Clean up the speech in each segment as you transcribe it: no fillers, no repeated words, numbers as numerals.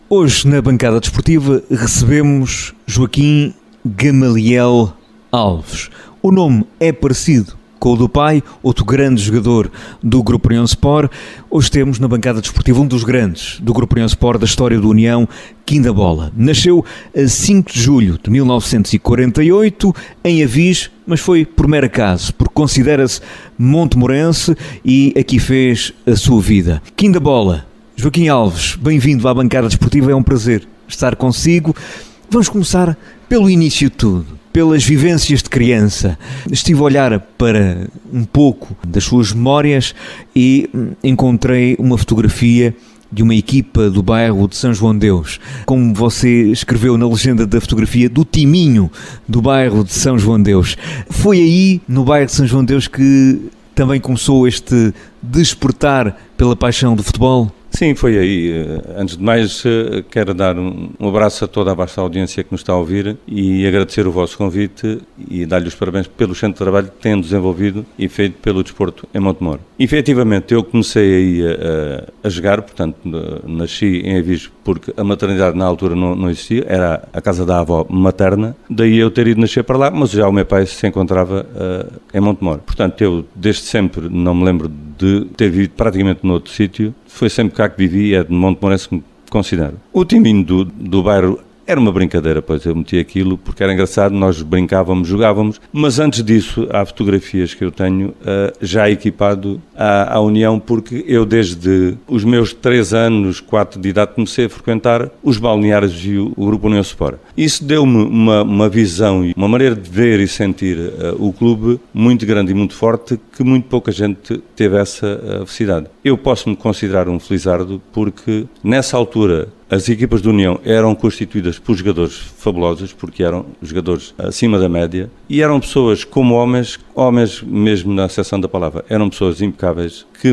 Hoje, na bancada desportiva, recebemos Joaquim Gamaliel Alves. O nome é parecido com o do pai, outro grande jogador do Grupo União Sport. Hoje temos na bancada desportiva um dos grandes do Grupo União Sport da história do União, Quinda Bola. Nasceu a 5 de julho de 1948 em Avis, mas foi por mero acaso, porque considera-se montemorense e aqui fez a sua vida. Quinda Bola, Joaquim Alves, bem-vindo à bancada desportiva, é um prazer estar consigo. Vamos começar pelo início de tudo, pelas vivências de criança. Estive a olhar para um pouco das suas memórias e encontrei uma fotografia de uma equipa do bairro de São João de Deus. Como você escreveu na legenda da fotografia, do timinho do bairro de São João de Deus. Foi aí, no bairro de São João de Deus, que também começou este despertar pela paixão do futebol? Sim, foi aí. Antes de mais, quero dar um abraço a toda a vasta audiência que nos está a ouvir e agradecer o vosso convite e dar-lhe os parabéns pelo excelente trabalho que têm desenvolvido e feito pelo desporto em Montemor. Efetivamente, eu comecei aí a jogar, portanto, nasci em Avis porque a maternidade na altura não existia, era a casa da avó materna, daí eu ter ido nascer para lá, mas já o meu pai se encontrava em Montemor. Portanto, eu desde sempre não me lembro de ter vivido praticamente noutro sítio, foi sempre cá que vivi e é de Montemorense que me considero. O timinho do bairro era uma brincadeira, pois eu meti aquilo porque era engraçado, nós brincávamos, jogávamos, mas antes disso há fotografias que eu tenho já equipado à União, porque eu desde os meus 3 anos, 4 de idade, comecei a frequentar os balneários e o Grupo União Sport. Isso deu-me uma visão e uma maneira de ver e sentir o clube muito grande e muito forte, que muito pouca gente teve essa felicidade. Eu posso me considerar um felizardo porque nessa altura as equipas de União eram constituídas por jogadores fabulosos, porque eram jogadores acima da média, e eram pessoas como homens mesmo na acessão da palavra, eram pessoas impecáveis, que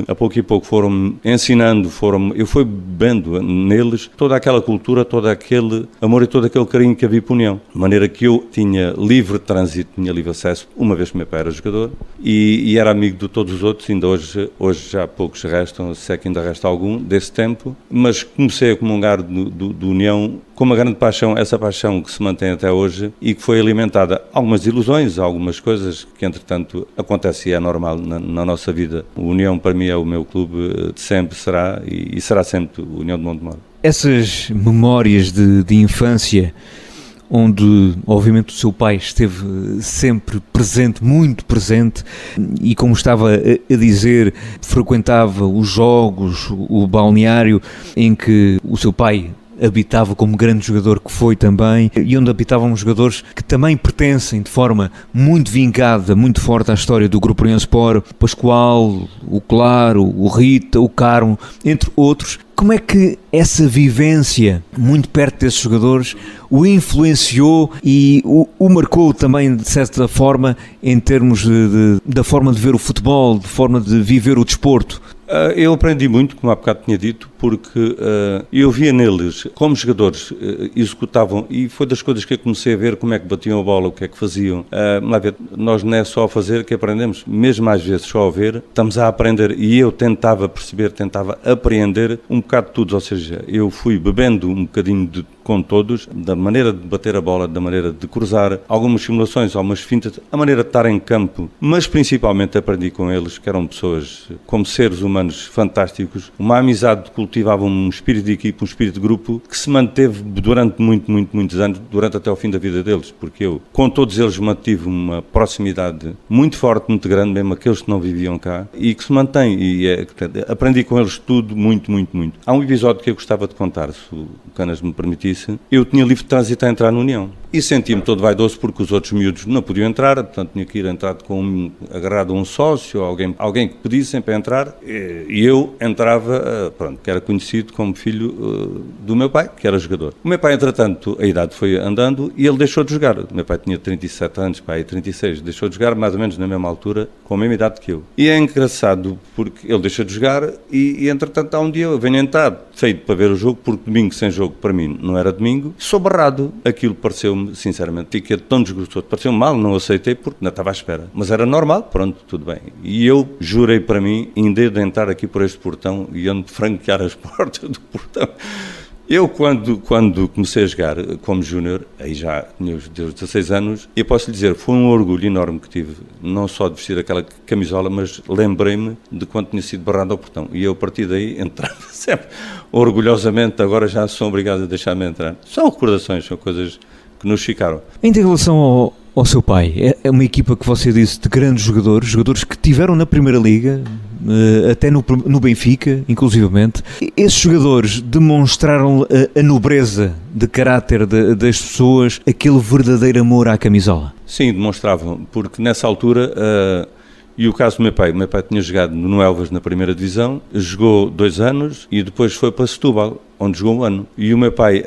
a pouco e pouco foram ensinando, eu fui bebendo neles toda aquela cultura, todo aquele amor e todo aquele carinho que havia por União. De maneira que eu tinha livre trânsito, tinha livre acesso, uma vez que meu pai era jogador, e era amigo de todos os outros, ainda hoje já poucos restam, se é que ainda resta algum desse tempo, mas comecei a comungar do União com uma grande paixão, essa paixão que se mantém até hoje e que foi alimentada algumas ilusões, algumas coisas que entretanto acontecem e é normal na nossa vida. O União para mim é o meu clube de sempre, será e será sempre o União de Montemor. Essas memórias de infância, onde obviamente o seu pai esteve sempre presente, muito presente, e como estava a dizer, frequentava os jogos, o balneário em que o seu pai habitava como grande jogador que foi também, e onde habitavam jogadores que também pertencem de forma muito vincada, muito forte à história do Grupo União Sport, o Pascoal, o Claro, o Rita, o Carmo, entre outros. Como é que essa vivência muito perto desses jogadores o influenciou e o marcou também de certa forma em termos da forma de ver o futebol, de forma de viver o desporto? Eu aprendi muito, como há bocado tinha dito, porque eu via neles como jogadores executavam, e foi das coisas que eu comecei a ver como é que batiam a bola, o que é que faziam. Nós não é só a fazer que aprendemos, mesmo às vezes só a ver, estamos a aprender, e eu tentava perceber, tentava apreender um bocado de tudo, ou seja, eu fui bebendo um bocadinho com todos, da maneira de bater a bola, da maneira de cruzar, algumas simulações, algumas fintas, a maneira de estar em campo, mas principalmente aprendi com eles, que eram pessoas como seres humanos fantásticos, uma amizade, cultivavam um espírito de equipe, um espírito de grupo, que se manteve durante muitos anos, durante até o fim da vida deles, porque eu, com todos eles, mantive uma proximidade muito forte, muito grande, mesmo aqueles que não viviam cá, e que se mantém, aprendi com eles tudo, muito. Há um episódio que eu gostava de contar, se o Canas me permitisse. Eu tinha livre trânsito a entrar na União e sentia-me todo vaidoso porque os outros miúdos não podiam entrar, portanto tinha que ir agarrado a um sócio, alguém que pedissem para entrar, e eu entrava, que era conhecido como filho do meu pai, que era jogador. O meu pai, entretanto, a idade foi andando e ele deixou de jogar. O meu pai tinha 37 anos, pai 36, deixou de jogar mais ou menos na mesma altura, com a mesma idade que eu. E é engraçado porque ele deixou de jogar e entretanto há um dia eu venho entrar, feito para ver o jogo, porque domingo sem jogo para mim não era domingo, sou barrado. Aquilo pareceu-me, sinceramente, fiquei tão desgostoso, pareceu-me mal, não aceitei porque não estava à espera. Mas era normal, pronto, tudo bem. E eu jurei para mim, ainda de entrar aqui por este portão e ando franquear as portas do portão, Eu, quando comecei a jogar como júnior, aí já tinha os 16 anos, eu posso lhe dizer, foi um orgulho enorme que tive, não só de vestir aquela camisola, mas lembrei-me de quando tinha sido barrado ao portão. E eu, a partir daí, entrava sempre orgulhosamente, agora já sou obrigado a deixar-me entrar. São recordações, são coisas que nos ficaram. Em relação ao seu pai, é uma equipa que você disse de grandes jogadores que tiveram na Primeira Liga, até no Benfica, inclusivamente. Esses jogadores demonstraram a nobreza de caráter das pessoas, aquele verdadeiro amor à camisola? Sim, demonstravam, porque nessa altura, e o caso do meu pai tinha jogado no Elvas na primeira divisão, jogou 2 anos e depois foi para Setúbal, onde jogou 1 ano. E o meu pai,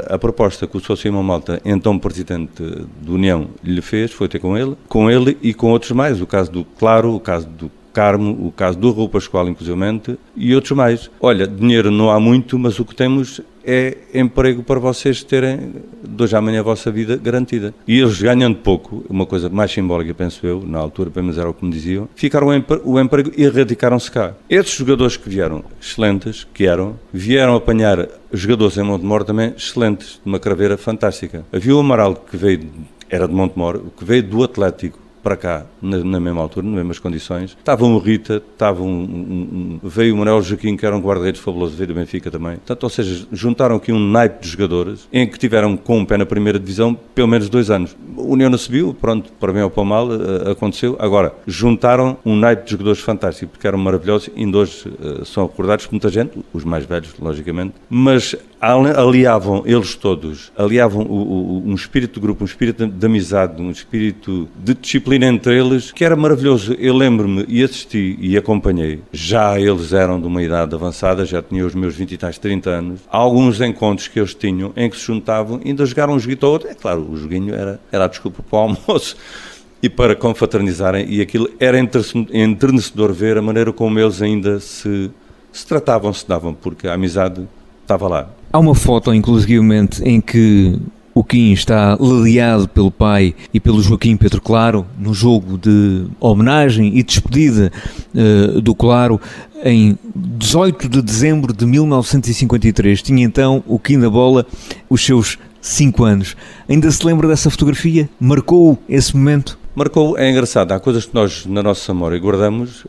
a proposta que o Sr. Simão Malta, então presidente do União, lhe fez, foi ter com ele e com outros mais, o caso do Claro, o caso do Carmo, o caso do Raul Pascoal, inclusivamente, e outros mais. Olha, dinheiro não há muito, mas o que temos é emprego para vocês terem de hoje à amanhã a vossa vida garantida. E eles, ganhando pouco, uma coisa mais simbólica, penso eu, na altura, pelo menos era o que me diziam, ficaram o emprego e radicaram-se cá. Esses jogadores que vieram, excelentes, vieram apanhar jogadores em Montemor também excelentes, de uma craveira fantástica. Havia o Amaral, que era de Montemor, que veio do Atlético para cá, na mesma altura, nas mesmas condições. Estava o Rita, veio o Manuel Joaquim, que era um guarda-redes fabuloso, veio do Benfica também. Portanto, ou seja, juntaram aqui um naipe de jogadores, em que tiveram com um pé na primeira divisão, pelo menos 2 anos. O União não subiu, pronto, para bem ou para mal, aconteceu. Agora, juntaram um naipe de jogadores fantástico, porque eram maravilhosos, e ainda hoje são recordados por muita gente, os mais velhos, logicamente, mas aliavam eles todos, um espírito de grupo, um espírito de amizade, um espírito de disciplina entre eles, que era maravilhoso. Eu lembro-me e assisti e acompanhei. Já eles eram de uma idade avançada, já tinham os meus 20 e tais 30 anos. Há alguns encontros que eles tinham em que se juntavam e ainda jogaram um joguinho ou outro. É claro, o joguinho era a desculpa para o almoço e para confraternizarem, e aquilo era enternecedor ver a maneira como eles ainda se tratavam, se davam, porque a amizade estava lá. Há uma foto, inclusivamente, em que o Kim está laleado pelo pai e pelo Joaquim Pedro Claro, no jogo de homenagem e despedida do Claro, em 18 de dezembro de 1953. Tinha então o Kim da Bola os seus 5 anos. Ainda se lembra dessa fotografia? Marcou esse momento? Marcou, é engraçado, há coisas que nós na nossa memória guardamos,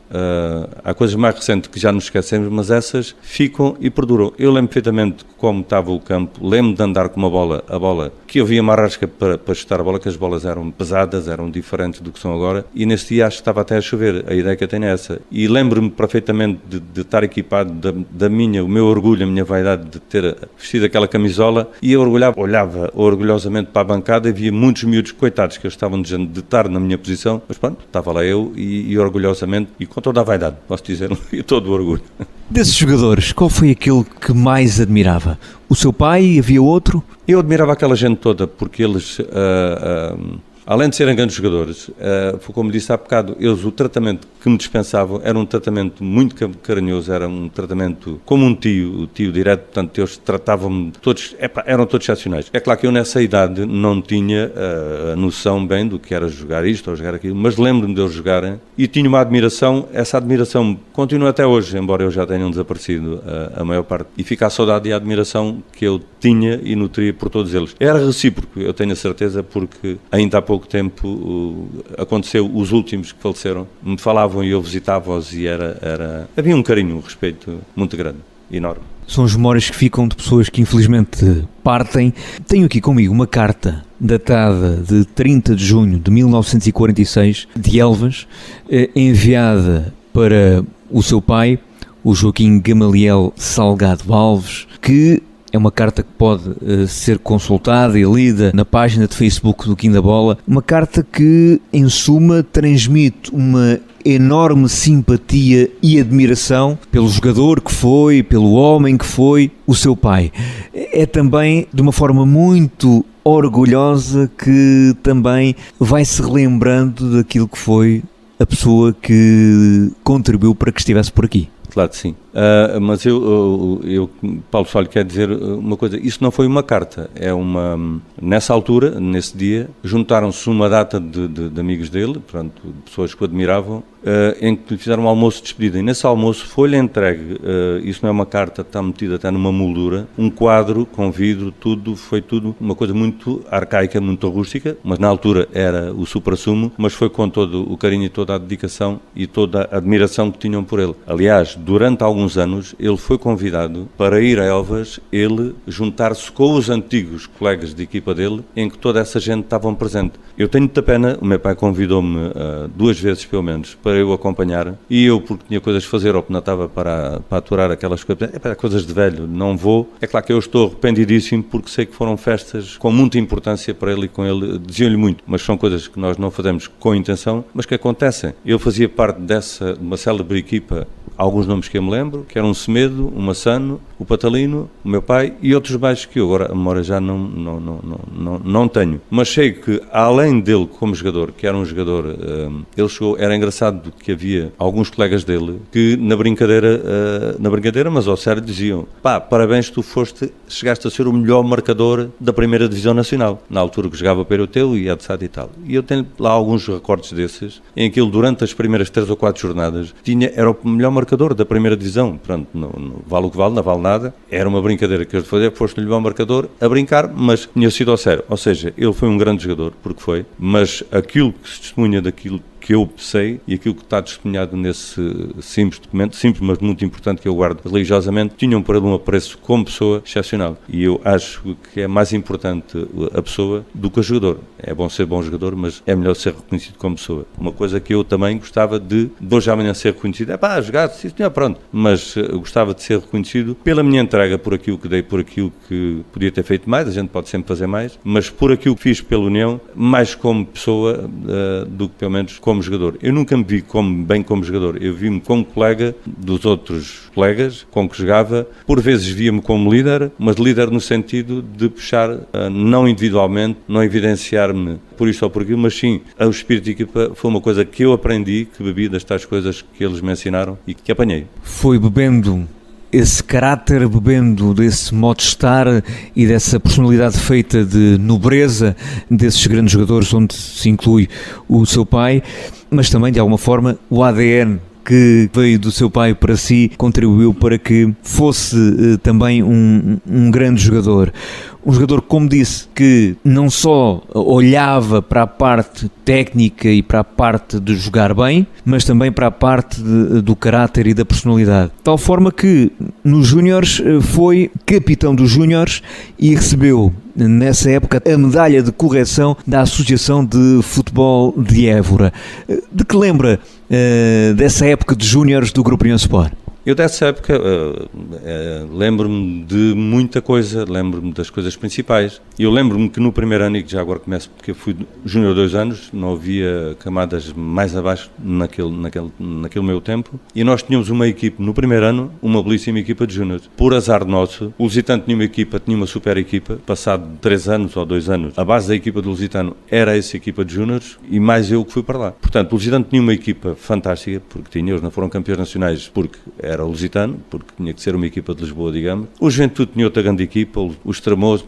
há coisas mais recentes que já nos esquecemos, mas essas ficam e perduram. Eu lembro perfeitamente como estava o campo, lembro de andar com a bola, que eu via uma rasca para chutar a bola, que as bolas eram pesadas, eram diferentes do que são agora, e nesse dia acho que estava até a chover, a ideia que eu tenho é essa. E lembro-me perfeitamente de estar equipado, o meu orgulho, a minha vaidade de ter vestido aquela camisola, e eu olhava orgulhosamente para a bancada e via muitos miúdos coitados que eles estavam de estar na minha posição, mas pronto, estava lá eu e orgulhosamente, e com toda a vaidade, posso dizer, e todo o orgulho. Desses jogadores, qual foi aquele que mais admirava? O seu pai? Havia outro? Eu admirava aquela gente toda, porque eles, além de serem grandes jogadores, foi como disse há bocado, o tratamento que me dispensavam era um tratamento muito carinhoso, era um tratamento como um tio direto, portanto eles tratavam-me todos, eram todos excepcionais. É claro que eu nessa idade não tinha a noção bem do que era jogar isto ou jogar aquilo, mas lembro-me deles jogarem e tinha uma admiração, essa admiração continua até hoje, embora eu já tenham desaparecido a maior parte, e fica a saudade e a admiração que eu tinha e nutria por todos eles. Era recíproco, eu tenho a certeza, porque ainda há pouco tempo aconteceu, os últimos que faleceram, me falavam e eu visitava-os e havia um carinho, um respeito muito grande, enorme. São as memórias que ficam de pessoas que infelizmente partem. Tenho aqui comigo uma carta datada de 30 de junho de 1946, de Elvas, enviada para o seu pai, o Joaquim Gamaliel Salgado Alves, que é uma carta que pode ser consultada e lida na página de Facebook do Kim da Bola. Uma carta que, em suma, transmite uma enorme simpatia e admiração pelo jogador que foi, pelo homem que foi, o seu pai. É também, de uma forma muito orgulhosa, que também vai se relembrando daquilo que foi a pessoa que contribuiu para que estivesse por aqui. Claro que sim. Mas Paulo, só lhe quero dizer uma coisa, isso não foi uma carta, nessa altura, nesse dia, juntaram-se uma data de amigos dele, portanto, pessoas que o admiravam, em que lhe fizeram um almoço de despedida, e nesse almoço foi-lhe entregue, isso não é uma carta, está metida até numa moldura, um quadro com vidro, foi tudo uma coisa muito arcaica, muito rústica, mas na altura era o suprassumo, mas foi com todo o carinho e toda a dedicação e toda a admiração que tinham por ele. Aliás, durante alguns anos, ele foi convidado para ir a Elvas, ele juntar-se com os antigos colegas de equipa dele, em que toda essa gente estavam presente. Eu tenho muita pena, o meu pai convidou-me 2 vezes, pelo menos, para eu acompanhar, e eu, porque tinha coisas a fazer, ou que não estava para aturar aquelas coisas, coisas de velho, não vou. É claro que eu estou arrependidíssimo, porque sei que foram festas com muita importância para ele e com ele, diziam-lhe muito, mas são coisas que nós não fazemos com intenção, mas que acontecem. Ele fazia parte de uma célebre equipa, alguns nomes que eu me lembro, que eram o Semedo, o Massano, o Patalino, o meu pai e outros mais que eu agora a memória já não tenho. Mas sei que, além dele como jogador, que era um jogador, ele chegou, era engraçado que havia alguns colegas dele que na brincadeira, mas ao sério diziam: pá, parabéns, tu chegaste a ser o melhor marcador da primeira divisão nacional, na altura que jogava para o teu e etc e tal. E eu tenho lá alguns recortes desses, em que ele durante as primeiras 3 ou 4 jornadas era o melhor marcador da primeira divisão. Pronto, vale o que vale, não vale nada. Era uma brincadeira que eu fazia, foste-lhe bom marcador a brincar, mas tinha sido ao sério. Ou seja, ele foi um grande jogador, porque foi, mas aquilo que se testemunha daquilo que eu sei e aquilo que está testemunhado nesse simples documento, simples mas muito importante, que eu guardo religiosamente, tinham para ele um apreço como pessoa excepcional. E eu acho que é mais importante a pessoa do que o jogador. É bom ser bom jogador, mas é melhor ser reconhecido como pessoa. Uma coisa que eu também gostava de hoje à manhã ser reconhecido. Jogar, sim, pronto. Mas gostava de ser reconhecido pela minha entrega, por aquilo que dei, por aquilo que podia ter feito mais, a gente pode sempre fazer mais, mas por aquilo que fiz pela União, mais como pessoa do que pelo menos como jogador. Eu nunca me vi bem como jogador, eu vi-me como colega dos outros colegas com que jogava, por vezes via-me como líder, mas líder no sentido de puxar, não individualmente, não evidenciar-me por isto ou por aquilo, mas sim, o espírito de equipa foi uma coisa que eu aprendi, que bebi das tais coisas que eles me ensinaram e que apanhei. Foi bebendo esse caráter, bebendo desse modo de estar e dessa personalidade feita de nobreza desses grandes jogadores, onde se inclui o seu pai, mas também, de alguma forma, o ADN que veio do seu pai para si contribuiu para que fosse também um grande jogador. Um jogador, como disse, que não só olhava para a parte técnica e para a parte de jogar bem, mas também para a parte do caráter e da personalidade. De tal forma que nos Júniores foi capitão dos Júniores e recebeu, nessa época, a medalha de correção da Associação de Futebol de Évora. De que lembra dessa época de Júniores do Grupo União Sport? Eu dessa época lembro-me de muita coisa, lembro-me das coisas principais. Eu lembro-me que no primeiro ano, e que já agora começo porque eu fui júnior 2 anos, não havia camadas mais abaixo naquele meu tempo, e nós tínhamos uma equipe no primeiro ano, uma belíssima equipa de júniores. Por azar nosso, o Lusitano tinha uma super equipa, passado 3 anos ou 2 anos, a base da equipa do Lusitano era essa equipa de júniores, e mais eu que fui para lá. Portanto, o Lusitano tinha uma equipa fantástica, porque eles não foram campeões nacionais, porque era o Lusitano, porque tinha que ser uma equipa de Lisboa, digamos. O Juventude tinha outra grande equipa, o Estremoso,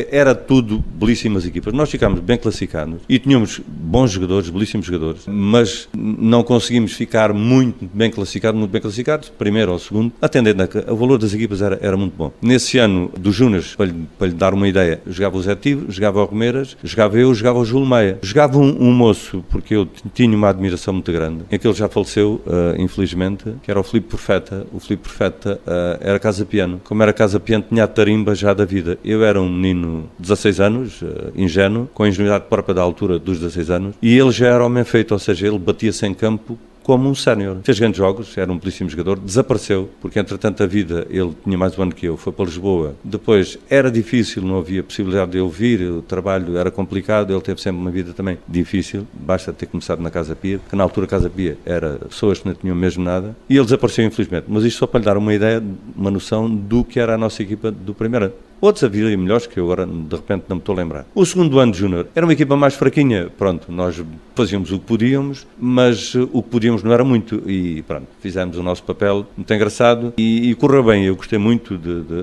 era tudo belíssimas equipas. Nós ficámos bem classificados e tínhamos bons jogadores, belíssimos jogadores, mas não conseguimos ficar muito bem classificados, primeiro ou segundo, atendendo o valor das equipas era muito bom. Nesse ano dos Júniors, para lhe dar uma ideia, jogava o Zé Tivo, jogava o Romeiras, jogava eu, jogava o Júlio Meia. Jogava um moço, porque eu tinha uma admiração muito grande, em que ele já faleceu, infelizmente, que era o Filipe Profeta. O Filipe Profeta era casa-piano. Como era casa-piano, tinha a tarimba já da vida. Eu era um menino de 16 anos, ingênuo, com a ingenuidade própria da altura dos 16 anos, e ele já era homem feito, ou seja, ele batia-se em campo como um sénior. Fez grandes jogos, era um belíssimo jogador, desapareceu, porque entretanto a vida, ele tinha mais um ano que eu, foi para Lisboa. Depois era difícil, não havia possibilidade de eu vir, o trabalho era complicado, ele teve sempre uma vida também difícil, basta ter começado na Casa Pia, que na altura a Casa Pia era pessoas que não tinham mesmo nada, e ele desapareceu infelizmente. Mas isto só para lhe dar uma ideia, uma noção do que era a nossa equipa do primeiro ano. Outros havia melhores que eu agora de repente não me estou a lembrar. O segundo ano de Júnior era uma equipa mais fraquinha, pronto, nós fazíamos o que podíamos, mas o que podíamos sabíamos, não era muito, e pronto, fizemos o nosso papel muito engraçado e correu bem. Eu gostei muito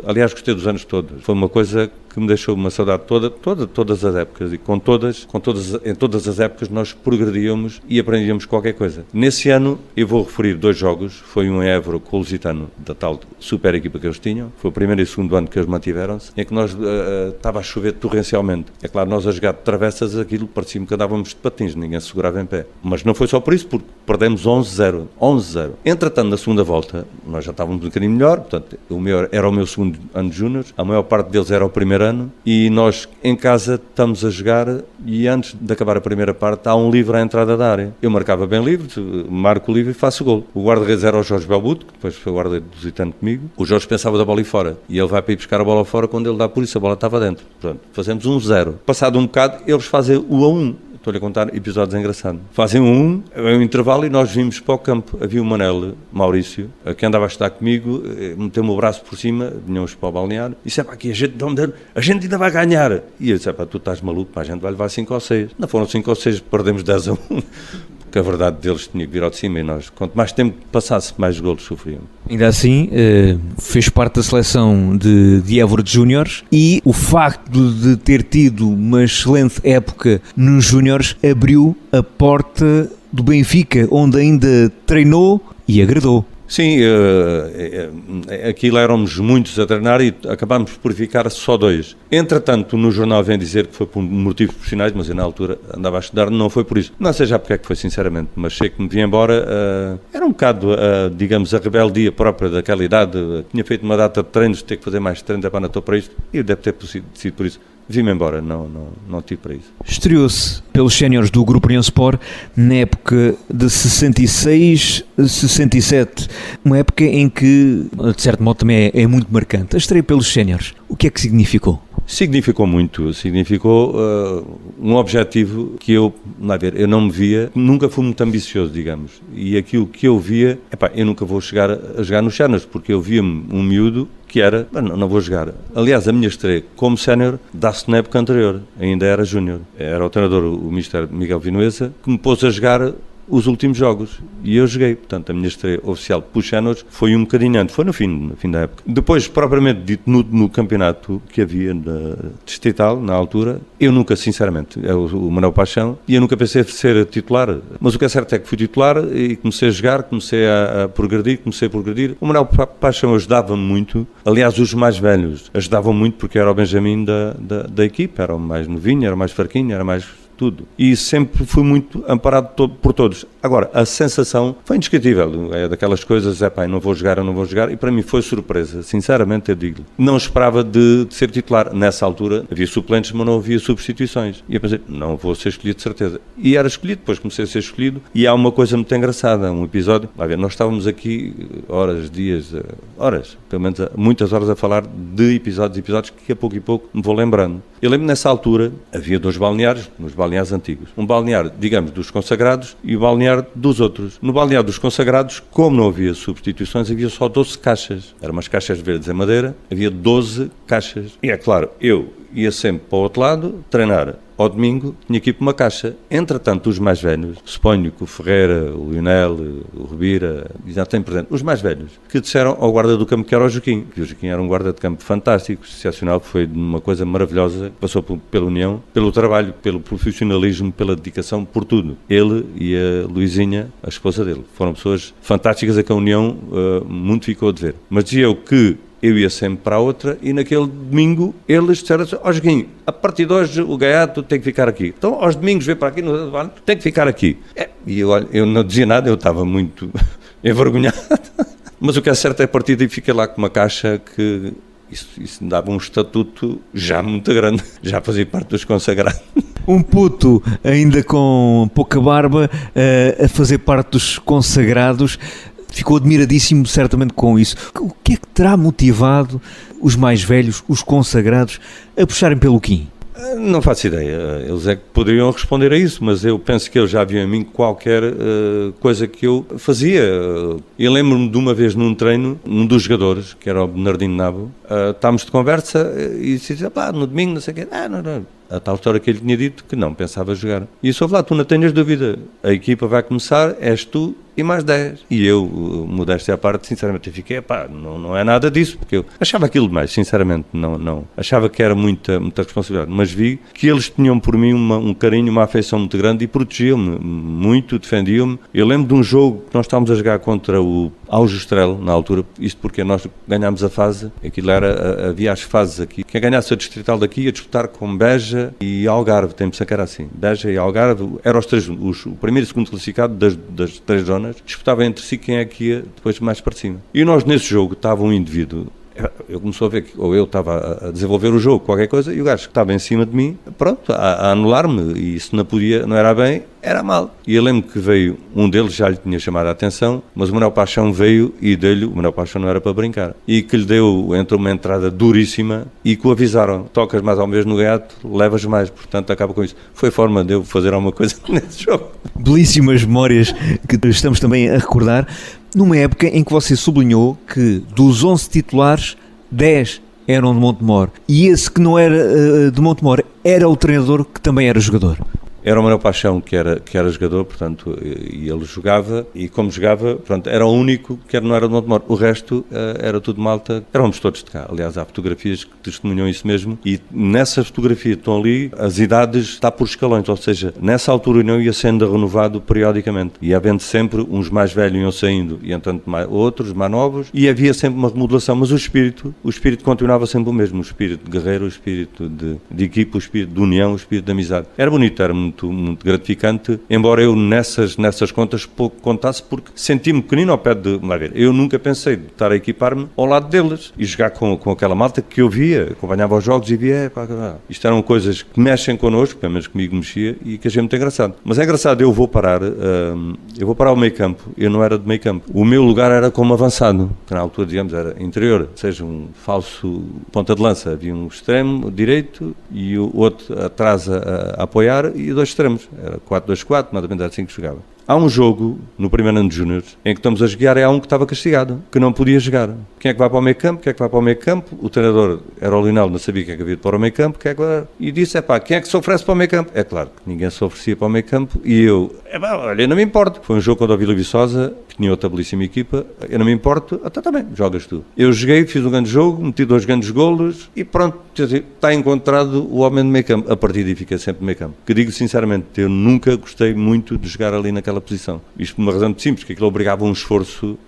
aliás, gostei dos anos todos. Foi uma coisa que me deixou uma saudade todas as épocas, e em todas as épocas nós progredíamos e aprendíamos qualquer coisa. Nesse ano, eu vou referir 2 jogos, foi um em Évora com o Lusitano, da tal super equipa que eles tinham, foi o primeiro e o segundo ano que eles mantiveram-se, em que nós estava a chover torrencialmente. É claro, nós a jogar de travessas, aquilo parecia-me que andávamos de patins, ninguém se segurava em pé. Mas não foi só por isso, porque perdemos 11-0. Entretanto, na segunda volta, nós já estávamos um bocadinho melhor, portanto, era o meu segundo ano de júnior, a maior parte deles era o primeiro ano, e nós em casa estamos a jogar, e antes de acabar a primeira parte há um livre à entrada da área. Eu marcava bem livre, marco o livre e faço o gol. O guarda-redes era o Jorge Belbuto, que depois foi o guarda-redes do Lusitano comigo. O Jorge pensava da bola ir fora, e ele vai para ir buscar a bola fora, quando ele dá por isso, a bola estava dentro. Pronto, fazemos 1-0. Passado um bocado, eles fazem o 1-1. Estou-lhe a contar episódios engraçados. Fazem um intervalo, e nós vimos para o campo. Havia o Manel Maurício, que andava a estar comigo, meteu-me o braço por cima, vinhamos para o balneário, e disse: aqui a gente ainda vai ganhar. E eu disse: tu estás maluco, a gente vai levar 5 ou 6. Não foram 5 ou 6, perdemos 10-1. Que a verdade deles tinha que vir ao de cima, e nós, quanto mais tempo passasse, mais golos sofríamos. Ainda assim, fez parte da seleção de Évora de Júniores, e o facto de ter tido uma excelente época nos Júniores abriu a porta do Benfica, onde ainda treinou e agradou. Sim, aquilo éramos muitos a treinar e acabámos por ficar só 2. Entretanto, no jornal vem dizer que foi por motivos profissionais, mas eu na altura andava a estudar, não foi por isso. Não sei já porque é que foi, sinceramente, mas sei que me vim embora. Era um bocado, digamos, a rebeldia própria daquela idade. Tinha feito uma data de treinos, ter que fazer mais treinos, não estou para isto, e deve ter sido por isso. Vim-me embora, não tive para isso. Estreou-se pelos séniores do Grupo União Sport na época de 66-67, uma época em que, de certo modo, também é muito marcante. A estreia pelos séniores, o que é que significou? Significou muito, significou um objetivo que eu não me via, nunca fui muito ambicioso, digamos, e aquilo que eu via, eu nunca vou chegar a jogar nos séniores, porque eu via-me um miúdo que era, não vou jogar. Aliás, a minha estreia como sénior dá-se na época anterior, ainda era júnior. Era o treinador, o Mister Miguel Vinuesa, que me pôs a jogar os últimos jogos, e eu joguei. Portanto, a minha estreia oficial pelos séniores foi um bocadinho antes, foi no fim da época. Depois, propriamente dito, no campeonato que havia distrital, na altura, eu nunca, sinceramente, o Manuel Paixão, e eu nunca pensei em ser titular, mas o que é certo é que fui titular e comecei a jogar, comecei a progredir. O Manuel Paixão ajudava-me muito, aliás, os mais velhos ajudavam muito, porque era o Benjamin da equipa, era o mais novinho, era o mais fraquinho, era mais tudo. E sempre fui muito amparado por todos. Agora, a sensação foi indescritível. É daquelas coisas, eu não vou jogar, e para mim foi surpresa. Sinceramente, eu digo. Não esperava de ser titular. Nessa altura, havia suplentes, mas não havia substituições. E eu pensei, não vou ser escolhido de certeza. E era escolhido, depois comecei a ser escolhido, e há uma coisa muito engraçada, um episódio. Nós estávamos aqui horas, dias, pelo menos muitas horas a falar de episódios que a pouco e pouco me vou lembrando. Eu lembro nessa altura, havia 2 balneários, nos balneários antigos. Um balneário, digamos, dos consagrados, e o balneário dos outros. No balneário dos consagrados, como não havia substituições, havia só 12 caixas. Eram umas caixas verdes em madeira, havia 12 caixas. E é claro, eu ia sempre para o outro lado, treinar. Ao domingo tinha que ir para uma caixa. Entretanto, os mais velhos, suponho que o Ferreira, o Lionel, o Rubira, já têm presente, os mais velhos, que disseram ao guarda do campo que era o Joaquim, que o Joaquim era um guarda de campo fantástico, excepcional, foi uma coisa maravilhosa, passou pela União, pelo trabalho, pelo profissionalismo, pela dedicação, por tudo. Ele e a Luizinha, a esposa dele, foram pessoas fantásticas a que a União muito ficou a dever. Mas dizia eu que eu ia sempre para a outra, e naquele domingo eles disseram assim: Joaquim, a partir de hoje o Gaiato tem que ficar aqui. Então aos domingos vem para aqui, tem que ficar aqui. E eu não dizia nada, eu estava muito envergonhado. Mas o que é certo é que a partir daí fiquei lá com uma caixa que isso me dava um estatuto já muito grande, já fazia parte dos consagrados. Um puto ainda com pouca barba a fazer parte dos consagrados. Ficou admiradíssimo, certamente, com isso. O que é que terá motivado os mais velhos, os consagrados, a puxarem pelo Quim? Não faço ideia. Eles é que poderiam responder a isso, mas eu penso que eles já viam em mim qualquer coisa que eu fazia. Eu lembro-me de uma vez num treino, um dos jogadores, que era o Bernardino Nabo, estávamos de conversa e disse: no domingo, não sei o quê. Não. A tal história que ele tinha dito que não pensava jogar. E eu só lá, tu não tenhas dúvida, a equipa vai começar, és tu e mais 10. E eu, modéstia à parte, sinceramente, eu fiquei, não é nada disso, porque eu achava aquilo demais, sinceramente, não. Achava que era muita responsabilidade, mas vi que eles tinham por mim um carinho, uma afeição muito grande e protegiam-me muito, defendiam-me. Eu lembro de um jogo que nós estávamos a jogar contra o Aljustrel, na altura, isto porque nós ganhámos a fase, aquilo havia as fases aqui, quem ganhasse a distrital daqui ia disputar com Beja e Algarve, tem-me que era assim, Beja e Algarve, eram os três, o primeiro e segundo classificado das 3 zonas, disputavam entre si quem é que ia depois mais para cima. E nós nesse jogo estava um indivíduo, eu comecei a ver que ou eu estava a desenvolver o jogo, qualquer coisa, e o gajo que estava em cima de mim, pronto, a anular-me, e se não era bem, era mal. E eu lembro que veio, um deles já lhe tinha chamado a atenção, mas o Manuel Paixão veio e deu-lhe, o Manuel Paixão não era para brincar, e que lhe entrou uma entrada duríssima e que o avisaram, tocas mais ao mesmo no gaiato, levas mais, portanto acaba com isso. Foi a forma de eu fazer alguma coisa nesse jogo. Belíssimas memórias que estamos também a recordar, numa época em que você sublinhou que dos 11 titulares, 10 eram de Montemor, e esse que não era de Montemor era o treinador que também era jogador. Era o Manuel Paixão que era jogador, portanto, e ele jogava, e como jogava, portanto, era o único que não era de Montemor. O resto era tudo malta, éramos todos de cá. Aliás, há fotografias que testemunham isso mesmo, e nessa fotografia estão ali, as idades está por escalões, ou seja, nessa altura não ia sendo renovado periodicamente, e havendo sempre uns mais velhos iam saindo, e entanto outros mais novos, e havia sempre uma remodelação, mas o espírito continuava sempre o mesmo, o espírito guerreiro, o espírito de equipa, o espírito de união, o espírito de amizade. Era bonito, era muito gratificante, embora eu nessas contas pouco contasse, porque senti-me pequenino ao pé de lá ver. Eu nunca pensei de estar a equipar-me ao lado deles e jogar com aquela malta que eu via, acompanhava os jogos e via, isto eram coisas que mexem connosco, pelo menos comigo mexia, e que achei muito engraçado. Mas é engraçado, eu vou parar ao meio campo, eu não era de meio campo. O meu lugar era como avançado, que na altura, digamos, era interior, ou seja, um falso ponta de lança. Havia um extremo direito e o outro atrás a apoiar e 2 extremos, era 4-2-4, mais ou menos era assim que jogava. Há um jogo, no primeiro ano de Júniores, em que estamos a jogar e há um que estava castigado, que não podia jogar. Quem é que vai para o meio campo? Quem é que vai para o meio campo? O treinador era o Lionel, não sabia quem é que havia de para o meio campo, e disse, quem é que se oferece para o meio campo? É claro que ninguém se oferecia para o meio campo, e eu, olha, eu não me importo. Foi um jogo contra o Vila Viçosa, que tinha outra belíssima equipa, eu não me importo, também, jogas tu. Eu joguei, fiz um grande jogo, meti 2 grandes golos, e pronto, está encontrado o homem de meio campo. A partir daí fica sempre no meio campo. Que digo sinceramente, eu nunca gostei muito de jogar ali naquela posição. Isto por uma razão muito simples, que aquilo obrigava um esforço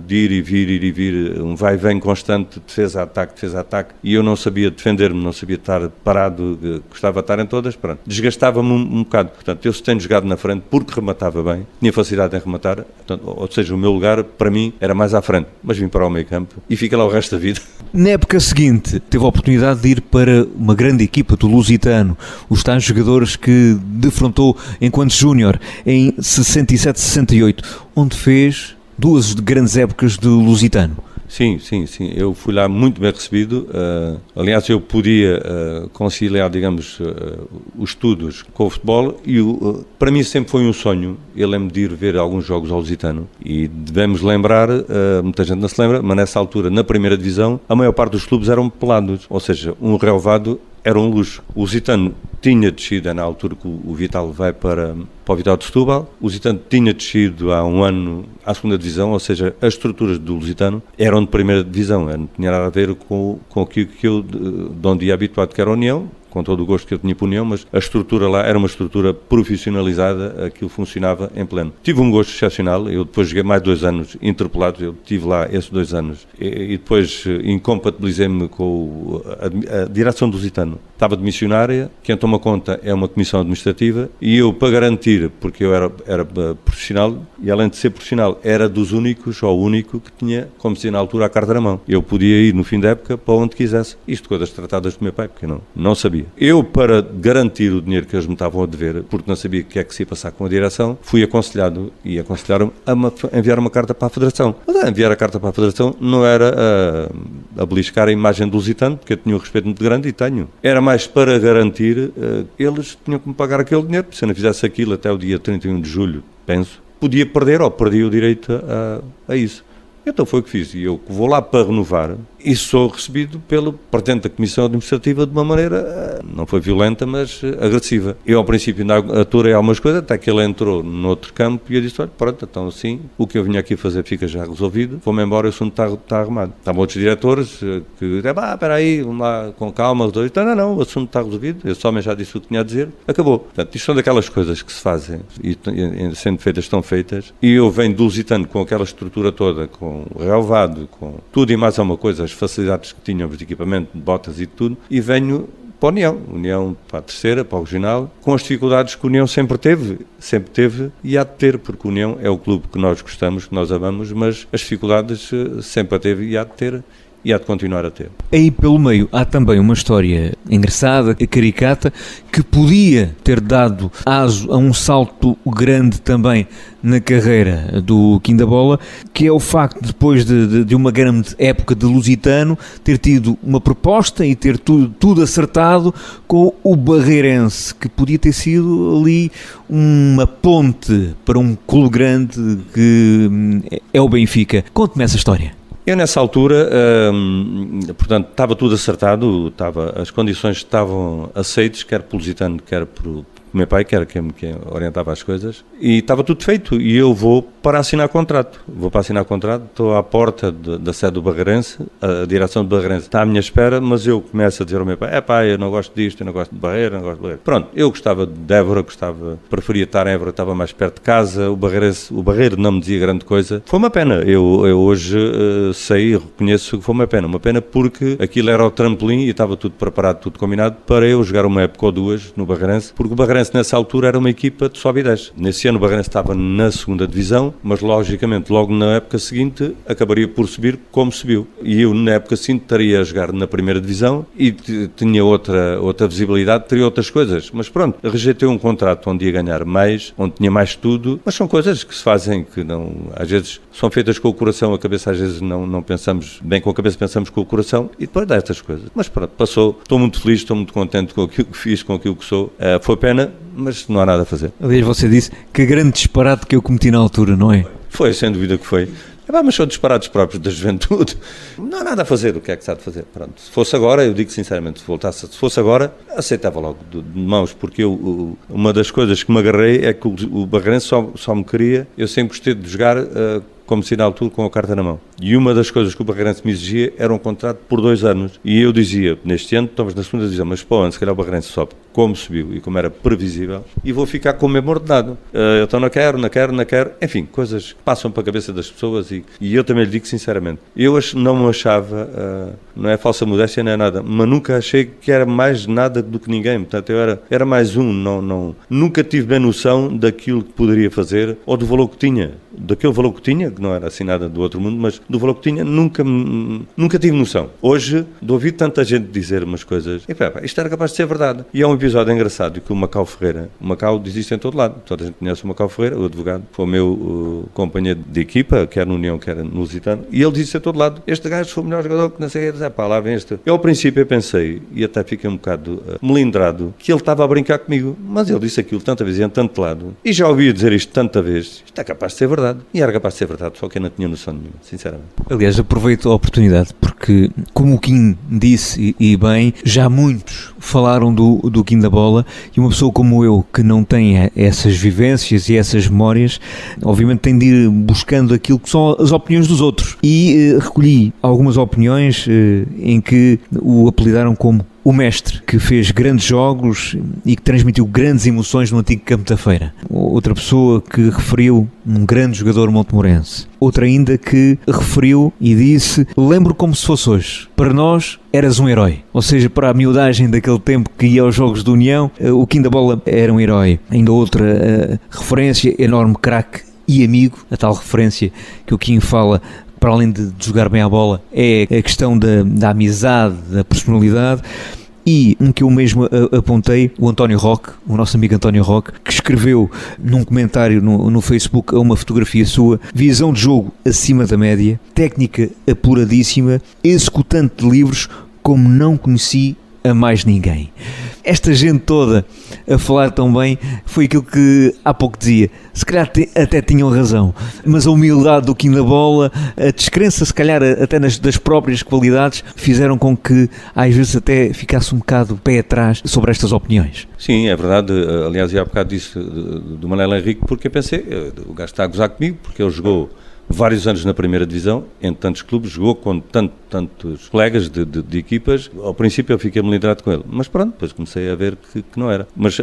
de ir e vir, um vai-vem constante, defesa-ataque, e eu não sabia defender-me, não sabia estar parado, gostava de estar em todas, pronto. Desgastava-me um bocado. Portanto, eu se tenho jogado na frente porque rematava bem, tinha facilidade em rematar, portanto, ou seja, o meu lugar, para mim, era mais à frente, mas vim para o meio campo e fica lá o resto da vida. Na época seguinte, teve a oportunidade de ir para uma grande equipa do Lusitano, os tais jogadores que defrontou enquanto júnior em 67-68, onde fez 2 grandes épocas do Lusitano. Sim, eu fui lá muito bem recebido, aliás eu podia conciliar, digamos, os estudos com o futebol e para mim sempre foi um sonho, eu lembro de ir ver alguns jogos ao Lusitano e devemos lembrar, muita gente não se lembra, mas nessa altura, na primeira divisão, a maior parte dos clubes eram pelados, ou seja, um relevado era um luxo. O Lusitano tinha descido, na altura que o Vital vai para o Vital de Setúbal, o Lusitano tinha descido há um ano à segunda divisão, ou seja, as estruturas do Lusitano eram de primeira divisão, não tinha nada a ver com aquilo que eu, de onde ia habituado, que era a União, com todo o gosto que eu tinha por União, mas a estrutura lá era uma estrutura profissionalizada, aquilo funcionava em pleno. Tive um gosto excepcional, eu depois joguei mais 2 anos interpelados, eu tive lá esses 2 anos, e depois incompatibilizei-me com a direção do Lusitano. Estava de missionária, quem toma conta é uma comissão administrativa, e eu, para garantir, porque eu era profissional, e além de ser profissional, era dos únicos, ou o único, que tinha, como dizia na altura, a carta na mão. Eu podia ir no fim da época para onde quisesse. Isto coisas tratadas do meu pai, porque eu não sabia. Eu, para garantir o dinheiro que eles me estavam a dever, porque não sabia o que é que se ia passar com a direção, fui aconselhado e aconselharam-me a enviar uma carta para a Federação. Mas enviar a carta para a Federação não era a beliscar a imagem do Lusitano, porque eu tinha um respeito muito grande e tenho. Era mais para garantir, eles tinham que me pagar aquele dinheiro, se eu não fizesse aquilo até o dia 31 de julho, penso, podia perder ou perdi o direito a isso. Então foi o que fiz, e eu vou lá para renovar e sou recebido pelo presidente da Comissão Administrativa de uma maneira não foi violenta, mas agressiva. Eu ao princípio ainda aturei algumas coisas, até que ele entrou noutro campo e eu disse, olha, pronto, então assim, o que eu vinha aqui fazer fica já resolvido, vou-me embora, o assunto está arrumado. Estavam outros diretores que espera aí, vamos lá com calma, não, o assunto está resolvido, eu só já disse o que tinha a dizer, acabou. Portanto, isto são daquelas coisas que se fazem e sendo feitas, estão feitas, e eu venho do Lusitano com aquela estrutura toda, com o relevado, com tudo e mais alguma coisa, as facilidades que tínhamos de equipamento, de botas e tudo, e venho para a União para a terceira, para o regional, com as dificuldades que a União sempre teve e há de ter, porque a União é o clube que nós gostamos, que nós amamos, mas as dificuldades sempre a teve e há de ter. E há de continuar a ter. Aí pelo meio há também uma história engraçada, caricata, que podia ter dado aso a um salto grande também na carreira do Quindabola, que é o facto, depois de uma grande época de Lusitano, ter tido uma proposta e ter tudo acertado com o Barreirense, que podia ter sido ali uma ponte para um clube grande que é o Benfica. Conte-me essa história. Eu nessa altura, portanto, estava tudo acertado, as condições estavam aceitas, quer pelo Lusitano, quer por meu pai, que era quem orientava as coisas, e estava tudo feito, e eu vou para assinar contrato. Estou à porta da sede do Barreirense, a direção do Barreirense está à minha espera, mas eu começo a dizer ao meu pai, eu não gosto disto, eu não gosto de Barreira, não gosto de Barreira. Pronto, eu gostava de Évora, preferia estar em Évora, estava mais perto de casa, o Barreiro não me dizia grande coisa. Foi uma pena, eu hoje sei e reconheço que foi uma pena porque aquilo era o trampolim e estava tudo preparado, tudo combinado para eu jogar uma época ou duas no Barreirense, porque o Barreirense nessa altura era uma equipa de sobe e desce. Nesse ano o Barreirense estava na segunda divisão, mas logicamente logo na época seguinte acabaria por subir como subiu. E eu na época seguinte estaria a jogar na primeira divisão e tinha outra visibilidade, teria outras coisas. Mas pronto, rejeitei um contrato onde ia ganhar mais, onde tinha mais tudo, mas são coisas que se fazem que não, às vezes são feitas com o coração, a cabeça às vezes não pensamos bem com a cabeça, pensamos com o coração e depois dá estas coisas. Mas pronto, passou, estou muito feliz, estou muito contente com aquilo que fiz, com aquilo que sou. Foi pena, mas não há nada a fazer. Aliás, você disse que grande disparate que eu cometi na altura, não é? Foi, sem dúvida que foi. Mas são disparados próprios da juventude. Não há nada a fazer, o que é que se há de fazer? Pronto. Se fosse agora, eu digo sinceramente, se fosse agora, aceitava logo de mãos, porque uma das coisas que me agarrei é que o Barreirense só me queria, eu sempre gostei de jogar como se na altura com a carta na mão. E uma das coisas que o Barreirense me exigia era um contrato por 2 anos. E eu dizia, neste ano estamos na segunda divisão, mas para o ano, se calhar o Barreirense sobe como subiu e como era previsível, e vou ficar com o mesmo ordenado. Então não quero. Enfim, coisas que passam para a cabeça das pessoas e eu também lhe digo sinceramente, eu não me achava, não é falsa modéstia, não é nada, mas nunca achei que era mais nada do que ninguém. Portanto, eu era mais nunca tive bem noção daquilo que poderia fazer ou do valor que tinha. Daquele valor que tinha, que não era assim nada do outro mundo, mas do valor que tinha, nunca tive noção. Hoje, de ouvir tanta gente dizer umas coisas, isto era capaz de ser verdade. E é um episódio engraçado que o Macau Ferreira, o Macau existe em todo lado, toda a gente conhece o Macau Ferreira, o advogado, foi o meu companheiro de equipa, quer na União, quer no Lusitano, e ele disse a todo lado, este gajo foi o melhor jogador que não sei, lá vem este. Eu ao princípio pensei, e até fiquei um bocado melindrado, que ele estava a brincar comigo, mas ele disse aquilo tanta vez e em tanto lado, e já ouvi dizer isto tanta vez, isto é capaz de ser verdade. E era capaz de ser verdade, só que eu não tinha noção nenhuma, sinceramente. Aliás, aproveito a oportunidade, porque, como o Kim disse, e bem, já muitos falaram do Quindabola, e uma pessoa como eu, que não tem essas vivências e essas memórias, obviamente tem de ir buscando aquilo que são as opiniões dos outros. E recolhi algumas opiniões em que o apelidaram como o mestre, que fez grandes jogos e que transmitiu grandes emoções no antigo Campo da Feira. Outra pessoa que referiu um grande jogador montemorense. Outra ainda que referiu e disse, lembro como se fosse hoje. Para nós, eras um herói. Ou seja, para a miudagem daquele tempo que ia aos Jogos da União, o Quindabola era um herói. Ainda outra referência, enorme craque e amigo, a tal referência que o Kim fala, para além de jogar bem a bola, é a questão da amizade, da personalidade. E um que eu mesmo apontei, o António Roque, o nosso amigo António Roque, que escreveu num comentário no Facebook a uma fotografia sua, visão de jogo acima da média, técnica apuradíssima, executante de livros como não conheci a mais ninguém. esta gente toda a falar tão bem, foi aquilo que há pouco dizia. Se calhar até tinham razão, mas a humildade do Kim da Bola, a descrença se calhar até das próprias qualidades, fizeram com que às vezes até ficasse um bocado pé atrás sobre estas opiniões. Sim, é verdade. Aliás, ia há bocado disse do Manel Henrique, porque eu pensei, o gajo está a gozar comigo, porque ele jogou vários anos na primeira divisão, em tantos clubes, jogou com tantos colegas de equipas. Ao princípio eu fiquei melindrado com ele, mas pronto, depois comecei a ver que não era. Mas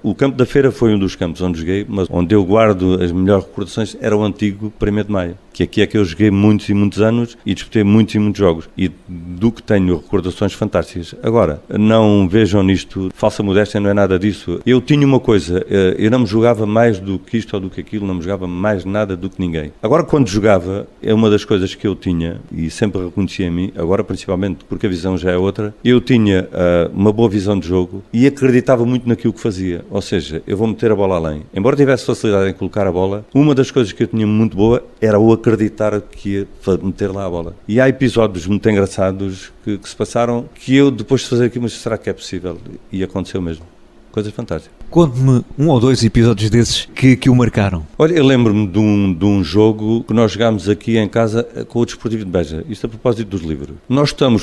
o campo da Feira foi um dos campos onde joguei, mas onde eu guardo as melhores recordações era o antigo 1º de Maio, que aqui é que eu joguei muitos e muitos anos e disputei muitos e muitos jogos, e do que tenho recordações fantásticas. Agora, não vejam nisto falsa modéstia, não é nada disso. Eu tinha uma coisa, eu não me jogava mais do que isto ou do que aquilo, não me jogava mais nada do que ninguém. Agora, quando jogava, é uma das coisas que eu tinha, e sempre reconhecia a mim, agora principalmente porque a visão já é outra, eu tinha uma boa visão de jogo e acreditava muito naquilo que fazia. Ou seja, eu vou meter a bola além. Embora tivesse facilidade em colocar a bola, uma das coisas que eu tinha muito boa era o acreditar que ia meter lá a bola. E há episódios muito engraçados que se passaram, que eu depois de fazer aquilo, mas será que é possível? E aconteceu mesmo. Coisas fantásticas. Conte-me um ou dois episódios desses que o marcaram. Olha, eu lembro-me de um jogo que nós jogámos aqui em casa com o Desportivo de Beja, isto a propósito dos livros.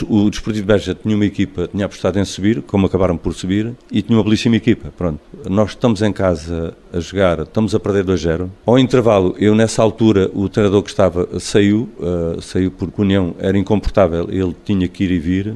O Desportivo de Beja tinha uma equipa, tinha apostado em subir, como acabaram por subir, e tinha uma belíssima equipa, pronto. Nós estamos em casa a jogar, estamos a perder 2-0. Ao intervalo, eu nessa altura, o treinador que estava saiu porque o União era incomportável, ele tinha que ir e vir,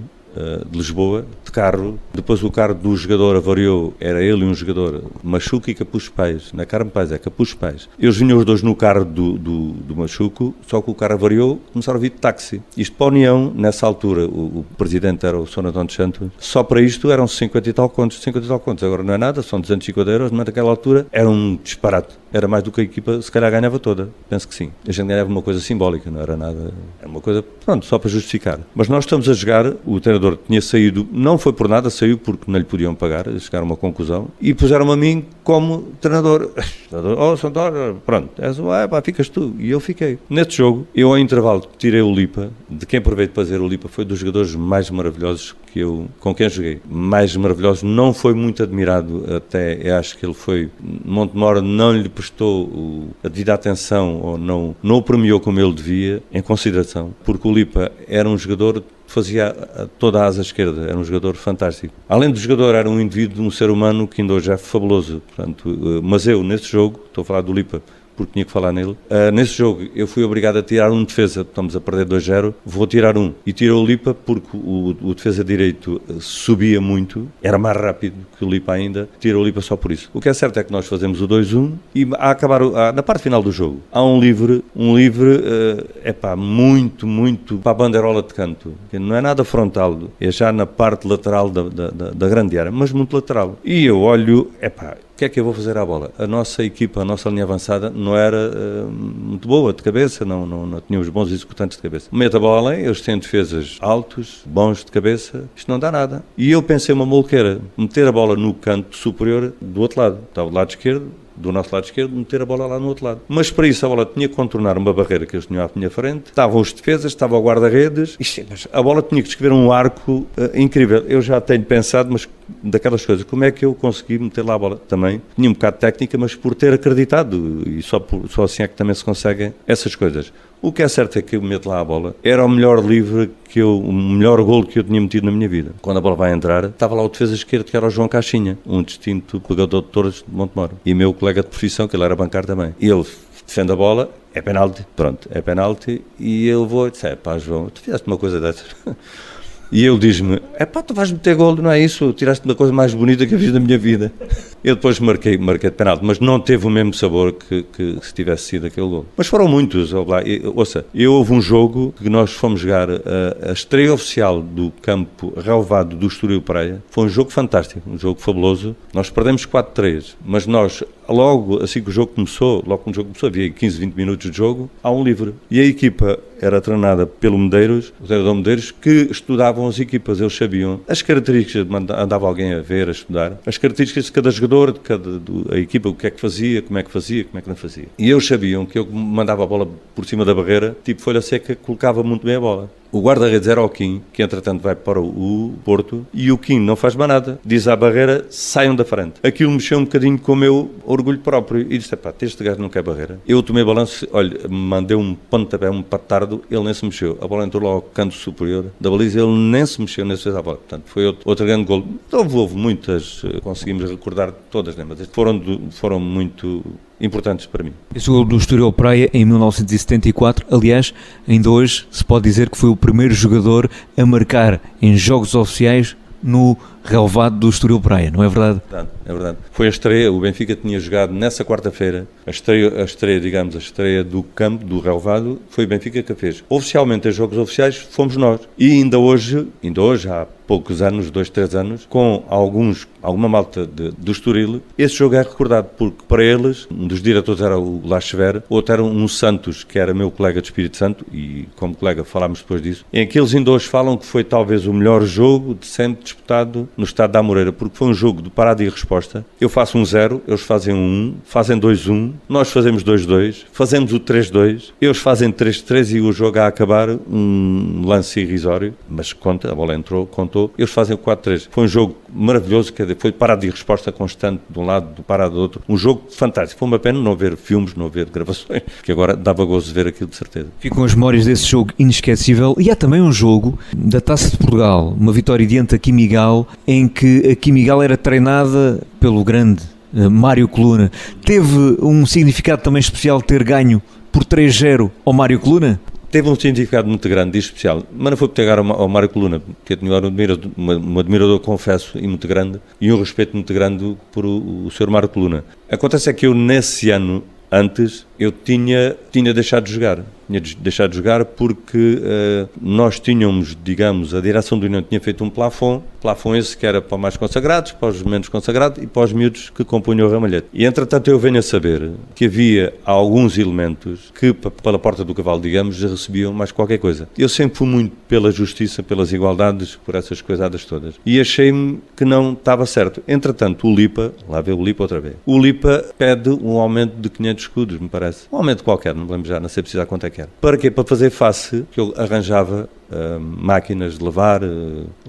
de Lisboa, de carro. Depois o carro do jogador avariou, era ele e um jogador, Machuco e Capucho Pais, não é Carme Pais, é Capucho Pais. Eles vinham os dois no carro do Machuco, só que o carro avariou, começaram a vir de táxi. Isto para a União, nessa altura, o presidente era o Sr. António Santos, só para isto eram 50 e tal contos, agora não é nada, são 250 euros, mas naquela altura era um disparate. Era mais do que a equipa, se calhar ganhava toda, penso que sim. A gente ganhava uma coisa simbólica, não era nada, era uma coisa, pronto, só para justificar. Mas nós estamos a jogar, o treinador tinha saído, não foi por nada, saiu porque não lhe podiam pagar, chegaram a uma conclusão, e puseram-me a mim como treinador. Santório, pronto, ficas tu. E eu fiquei. Neste jogo, eu ao intervalo tirei o Lipa, de quem aproveito para dizer o Lipa foi dos jogadores mais maravilhosos com quem joguei. Mais maravilhoso, não foi muito admirado, até eu acho que ele foi, Montemor não lhe prestou a devida atenção, ou não o premiou como ele devia, em consideração, porque o Lipa era um jogador que fazia toda a asa esquerda, era um jogador fantástico. Além do jogador, era um indivíduo, um ser humano que ainda hoje é fabuloso. Portanto, mas eu, nesse jogo, estou a falar do Lipa, porque tinha que falar nele. Nesse jogo eu fui obrigado a tirar um defesa, estamos a perder 2-0, vou tirar um. E tirou o Lipa porque o defesa direito subia muito, era mais rápido que o Lipa ainda, tirou o Lipa só por isso. O que é certo é que nós fazemos o 2-1 e na parte final do jogo há um livre, muito para a bandeirola de canto, que não é nada frontal, é já na parte lateral da grande área, mas muito lateral. E eu olho, o que é que eu vou fazer à bola? A nossa equipa, a nossa linha avançada não era muito boa de cabeça, não tínhamos bons executantes de cabeça. Meto a bola além, eles têm defesas altos, bons de cabeça, isto não dá nada. E eu pensei uma maluqueira, meter a bola no canto superior do outro lado, estava do lado esquerdo, do nosso lado esquerdo, meter a bola lá no outro lado. Mas para isso a bola tinha que contornar uma barreira que eles tinham à minha frente, estavam os defesas, estava o guarda-redes, mas a bola tinha que escrever um arco incrível. Eu já tenho pensado, mas daquelas coisas, como é que eu consegui meter lá a bola? Também tinha um bocado de técnica, mas por ter acreditado, e só assim é que também se conseguem essas coisas. O que é certo é que eu meto lá a bola, era o melhor livre o melhor golo que eu tinha metido na minha vida. Quando a bola vai entrar, estava lá o defesa esquerdo, que era o João Caixinha, um distinto pegador de touros de Montemor, e meu colega de profissão, que ele era bancário também. E ele defende a bola, é penalti, pronto, é penalti, e eu vou e disse, João, tu fizeste uma coisa dessas. E ele diz-me, tu vais meter golo, não é isso? Tiraste uma coisa mais bonita que eu fiz na minha vida. Eu depois marquei de penalti, mas não teve o mesmo sabor que se tivesse sido aquele golo. Mas foram muitos. Houve um jogo que nós fomos jogar, a estreia oficial do campo relevado do Estoril Praia. Foi um jogo fantástico, um jogo fabuloso. Nós perdemos 4-3, mas nós, logo assim que o jogo começou, havia 15, 20 minutos de jogo, há um livre. E a equipa era treinada pelo Medeiros, o treinador Medeiros, que estudavam as equipas, eles sabiam as características, andava alguém a ver, a estudar, as características de cada jogador, a equipa, o que é que fazia, como é que não fazia. E eles sabiam que eu mandava a bola por cima da barreira, tipo folha seca, colocava muito bem a bola. O guarda-redes era o Kim, que entretanto vai para o Porto, e o Kim não faz mais nada. Diz à barreira, saiam da frente. Aquilo mexeu um bocadinho com o meu orgulho próprio. E disse, pá, este gajo não quer barreira. Eu tomei balanço, olha, mandei um pontapé, um patardo, ele nem se mexeu. A bola entrou lá ao canto superior da baliza, ele nem se mexeu, nem se fez a bola. Portanto, foi outro grande gol. Houve muitas, conseguimos recordar todas, né? Mas foram muito importantes para mim. Esse gol do Estoril Praia em 1974, aliás, ainda hoje se pode dizer que foi o primeiro jogador a marcar em jogos oficiais no relevado do Estoril Praia, não é verdade? É verdade. Foi a estreia, o Benfica tinha jogado nessa quarta-feira, a estreia do campo, do relevado, foi o Benfica que a fez. Oficialmente, em jogos oficiais, fomos nós. E ainda hoje, há poucos anos, 2, 3 anos, com alguma malta do Estoril, esse jogo é recordado, porque para eles, um dos diretores era o Lachever, outro era um Santos, que era meu colega de Espírito Santo, e como colega falámos depois disso, em que eles ainda hoje falam que foi talvez o melhor jogo de sempre disputado no estádio da Amoreira, porque foi um jogo de parada e resposta. Eu faço 1-0, eles fazem 1-1, fazem 2-1, nós fazemos 2-2, fazemos o 3-2, eles fazem 3-3 e o jogo a acabar, um lance irrisório, mas conta, a bola entrou, contou, eles fazem o 4-3. Foi um jogo maravilhoso, quer dizer, foi parada e resposta constante de um lado, de parada do outro, um jogo fantástico. Foi uma pena não ver filmes, não ver gravações, que agora dava gozo de ver aquilo de certeza. Ficam as memórias desse jogo inesquecível, e há também um jogo da Taça de Portugal, uma vitória diante da Quimigal, em que a Quimigal era treinada pelo grande Mário Coluna. Teve um significado também especial ter ganho por 3-0 ao Mário Coluna? Teve um significado muito grande e especial, mas não foi por pegar ao Mário Coluna, porque eu tinha um admirador, confesso, e muito grande, e um respeito muito grande por o Sr. Mário Coluna. Acontece é que eu, nesse ano, antes, eu tinha deixado de jogar. Tinha deixado de jogar porque nós tínhamos, digamos, a direção do União tinha feito um plafond esse que era para os mais consagrados, para os menos consagrados e para os miúdos que compunham o ramalhete. E, entretanto, eu venho a saber que havia alguns elementos que, pela porta do cavalo, digamos, recebiam mais qualquer coisa. Eu sempre fui muito pela justiça, pelas igualdades, por essas coisadas todas. E achei-me que não estava certo. Entretanto, o Lipa, lá vê o Lipa outra vez, o Lipa pede um aumento de 500 escudos, me parece. Um aumento qualquer, não me lembro já, não sei precisar quanto é que era. Para quê? Para fazer face, que eu arranjava máquinas de lavar,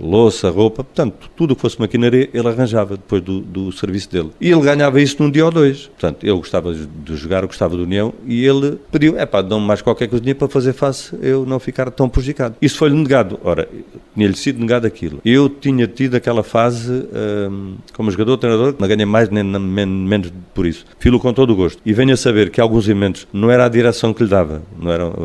louça, roupa, portanto, tudo o que fosse maquinaria, ele arranjava depois do serviço dele. E ele ganhava isso num dia ou dois. Portanto, eu gostava de jogar, eu gostava de União, e ele pediu, dão-me mais qualquer coisa para fazer face, eu não ficar tão prejudicado. Isso foi-lhe negado. Ora, tinha-lhe sido negado aquilo. Eu tinha tido aquela fase, como jogador, treinador, não ganhei mais nem menos por isso. Filo com todo o gosto. E venho a saber que alguns elementos, não era a direção que lhe dava,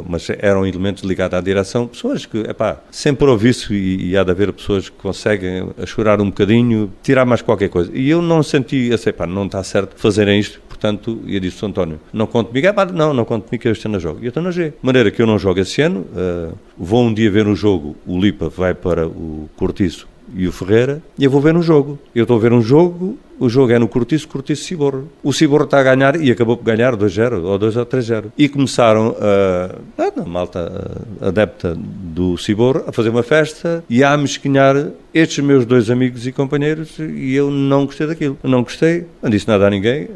mas eram elementos ligados à direção, pessoas que sempre houve isso e há de haver pessoas que conseguem a chorar um bocadinho, tirar mais qualquer coisa. E eu não senti, não está certo fazerem isto, portanto, eu disse, António, não conto comigo, não conto comigo que eu este ano jogo. E eu estou na G. De maneira que eu não jogo esse ano, vou um dia ver um jogo, o Lipa vai para o Cortiço e o Ferreira, e eu vou ver um jogo. Eu estou a ver um jogo, o jogo é no Cortiço-Ciborro. O Ciborro está a ganhar e acabou por ganhar 2-0 ou 2-3-0. E começaram a malta adepta do Ciborro a fazer uma festa e a mesquinhar estes meus dois amigos e companheiros, e eu não gostei daquilo. Não gostei, não disse nada a ninguém.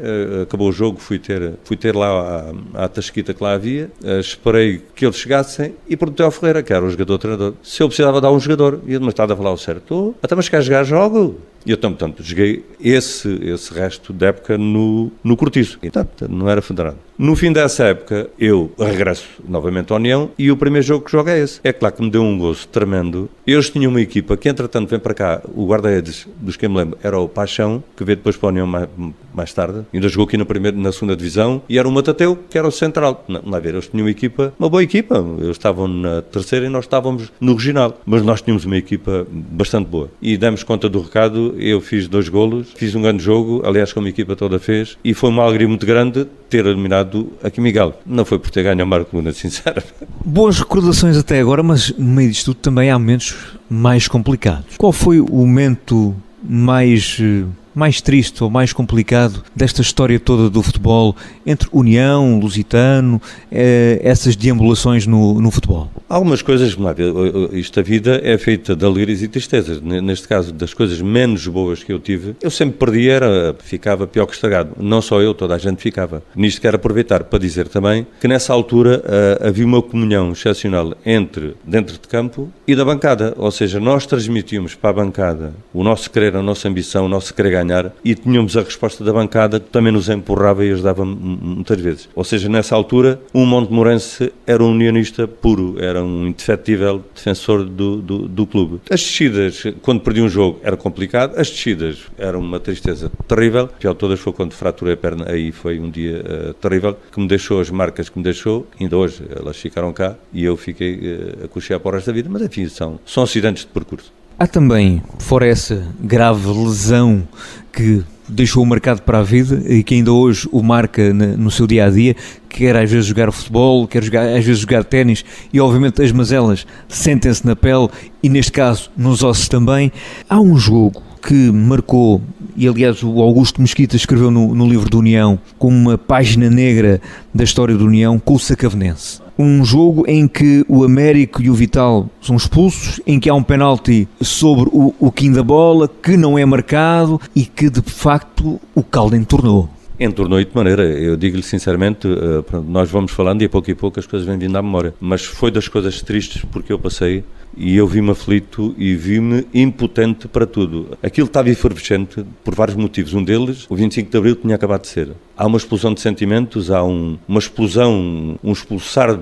Acabou o jogo, fui ter lá à tasquita que lá havia, esperei que eles chegassem e perguntei ao Ferreira, que era o jogador-treinador, se eu precisava dar um jogador. E ele me estava a falar o certo. Até mas quer jogar, jogo. E eu, portanto, joguei esse resto da época no Cortiço. E, portanto, não era federado. No fim dessa época, eu regresso novamente à União e o primeiro jogo que jogo é esse. É claro que me deu um gozo tremendo. Eles tinham uma equipa que, entretanto, vem para cá, o guarda-redes, dos que eu me lembro, era o Paixão, que veio depois para a União mais tarde. Ainda jogou aqui na segunda divisão. E era o Matateu, que era o central. Lá ver, eles tinham uma boa equipa. Eles estavam na terceira e nós estávamos no regional. Mas nós tínhamos uma equipa bastante boa. E demos conta do recado. Eu fiz 2 golos, fiz um grande jogo, aliás, como a equipa toda fez, e foi uma alegria muito grande ter eliminado a Quimigal. Não foi por ter ganho a Marco Luna, sinceramente. Boas recordações até agora, mas no meio disto tudo também há momentos mais complicados. Qual foi o momento mais mais triste ou mais complicado desta história toda do futebol, entre União, Lusitano, essas deambulações no futebol? Há algumas coisas, a vida é feita de alegrias e tristezas. Neste caso, das coisas menos boas que eu tive, eu sempre perdi, ficava pior que estragado. Não só eu, toda a gente ficava. Nisto quero aproveitar para dizer também que nessa altura havia uma comunhão excepcional entre dentro de campo e da bancada. Ou seja, nós transmitíamos para a bancada o nosso querer, a nossa ambição, o nosso querer ganhar, e tínhamos a resposta da bancada que também nos empurrava e ajudava muitas vezes. Ou seja, nessa altura, o Montemorense era um unionista puro, era um indefetível defensor do clube. As descidas, quando perdi um jogo, era complicado. As descidas eram uma tristeza terrível. A pior de todas foi quando fraturei a perna. Aí foi um dia terrível, que me deixou as marcas que me deixou. Ainda hoje elas ficaram cá e eu fiquei a coxear para o resto da vida. Mas enfim, são acidentes de percurso. Há também, fora essa grave lesão que deixou-o marcado para a vida e que ainda hoje o marca no seu dia-a-dia, quer às vezes jogar futebol, quer às vezes jogar ténis, e obviamente as mazelas sentem-se na pele e neste caso nos ossos também. Há um jogo que marcou, e aliás o Augusto Mesquita escreveu no livro do União, como uma página negra da história do União, com o Sacavnense. Um jogo em que o Américo e o Vital são expulsos, em que há um penalti sobre o quim da bola, que não é marcado e que de facto o caldo entornou. Entornou de maneira, eu digo-lhe sinceramente, nós vamos falando e a pouco as coisas vêm vindo à memória, mas foi das coisas tristes porque eu passei e eu vi-me aflito e vi-me impotente para tudo. Aquilo estava efervescente por vários motivos. Um deles, o 25 de Abril tinha acabado de ser. Há uma explosão de sentimentos, há uma explosão, um expulsar,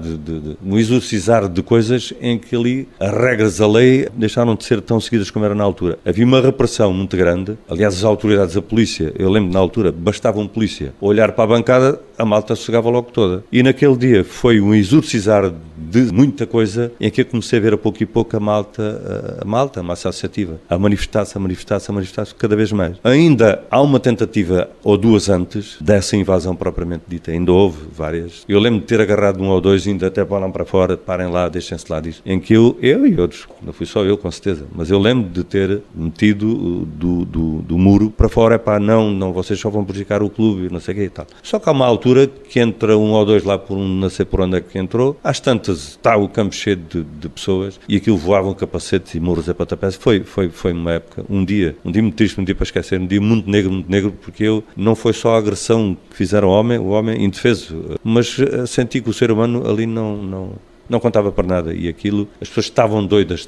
um exorcizar de coisas em que ali as regras da lei deixaram de ser tão seguidas como era na altura. Havia uma repressão muito grande. Aliás, as autoridades, a polícia, eu lembro na altura, bastava um polícia olhar para a bancada, a malta sossegava logo toda. E naquele dia foi um exorcizar de muita coisa em que eu comecei a ver a pouco e pouco a massa associativa, a manifestar-se cada vez mais. Ainda há uma tentativa ou duas antes dessa invasão propriamente dita, ainda houve várias. Eu lembro de ter agarrado um ou dois, ainda até para lá para fora, parem lá, deixem-se lá disso, em que eu e outros, não fui só eu com certeza, mas eu lembro de ter metido do muro para fora, não, vocês só vão prejudicar o clube, não sei o que e tal. Só que há uma altura que entra um ou dois lá por não sei por onde é que entrou, às tantas está o campo cheio de pessoas e aquilo voavam capacetes e murros a pontapés. Foi uma época, um dia muito triste, um dia para esquecer, um dia muito negro, porque não foi só a agressão que fizeram o homem indefeso, mas senti que o ser humano ali não contava para nada e aquilo, as pessoas estavam doidas,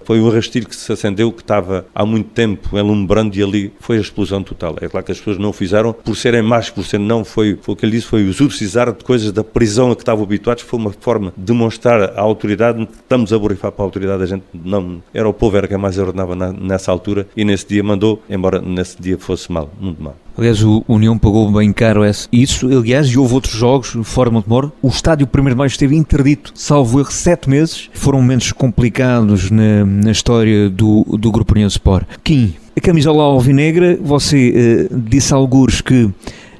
foi um rastilho que se acendeu, que estava há muito tempo enlumbrando e ali foi a explosão total. É claro que as pessoas não o fizeram por serem más, foi o que ele disse, foi o exorcizar de coisas da prisão a que estavam habituados, foi uma forma de demonstrar à autoridade, estamos a borrifar para a autoridade, a gente não, era o povo, era quem mais ordenava nessa altura e nesse dia mandou, embora nesse dia fosse mal, muito mal. Aliás, o União pagou bem caro isso, aliás, e houve outros jogos fora de Montemor. O estádio 1º de Maio esteve interdito, salvo erro, 7 meses. Foram momentos complicados na história do Grupo União Sport. Kim, a camisola alvinegra, você disse a algures que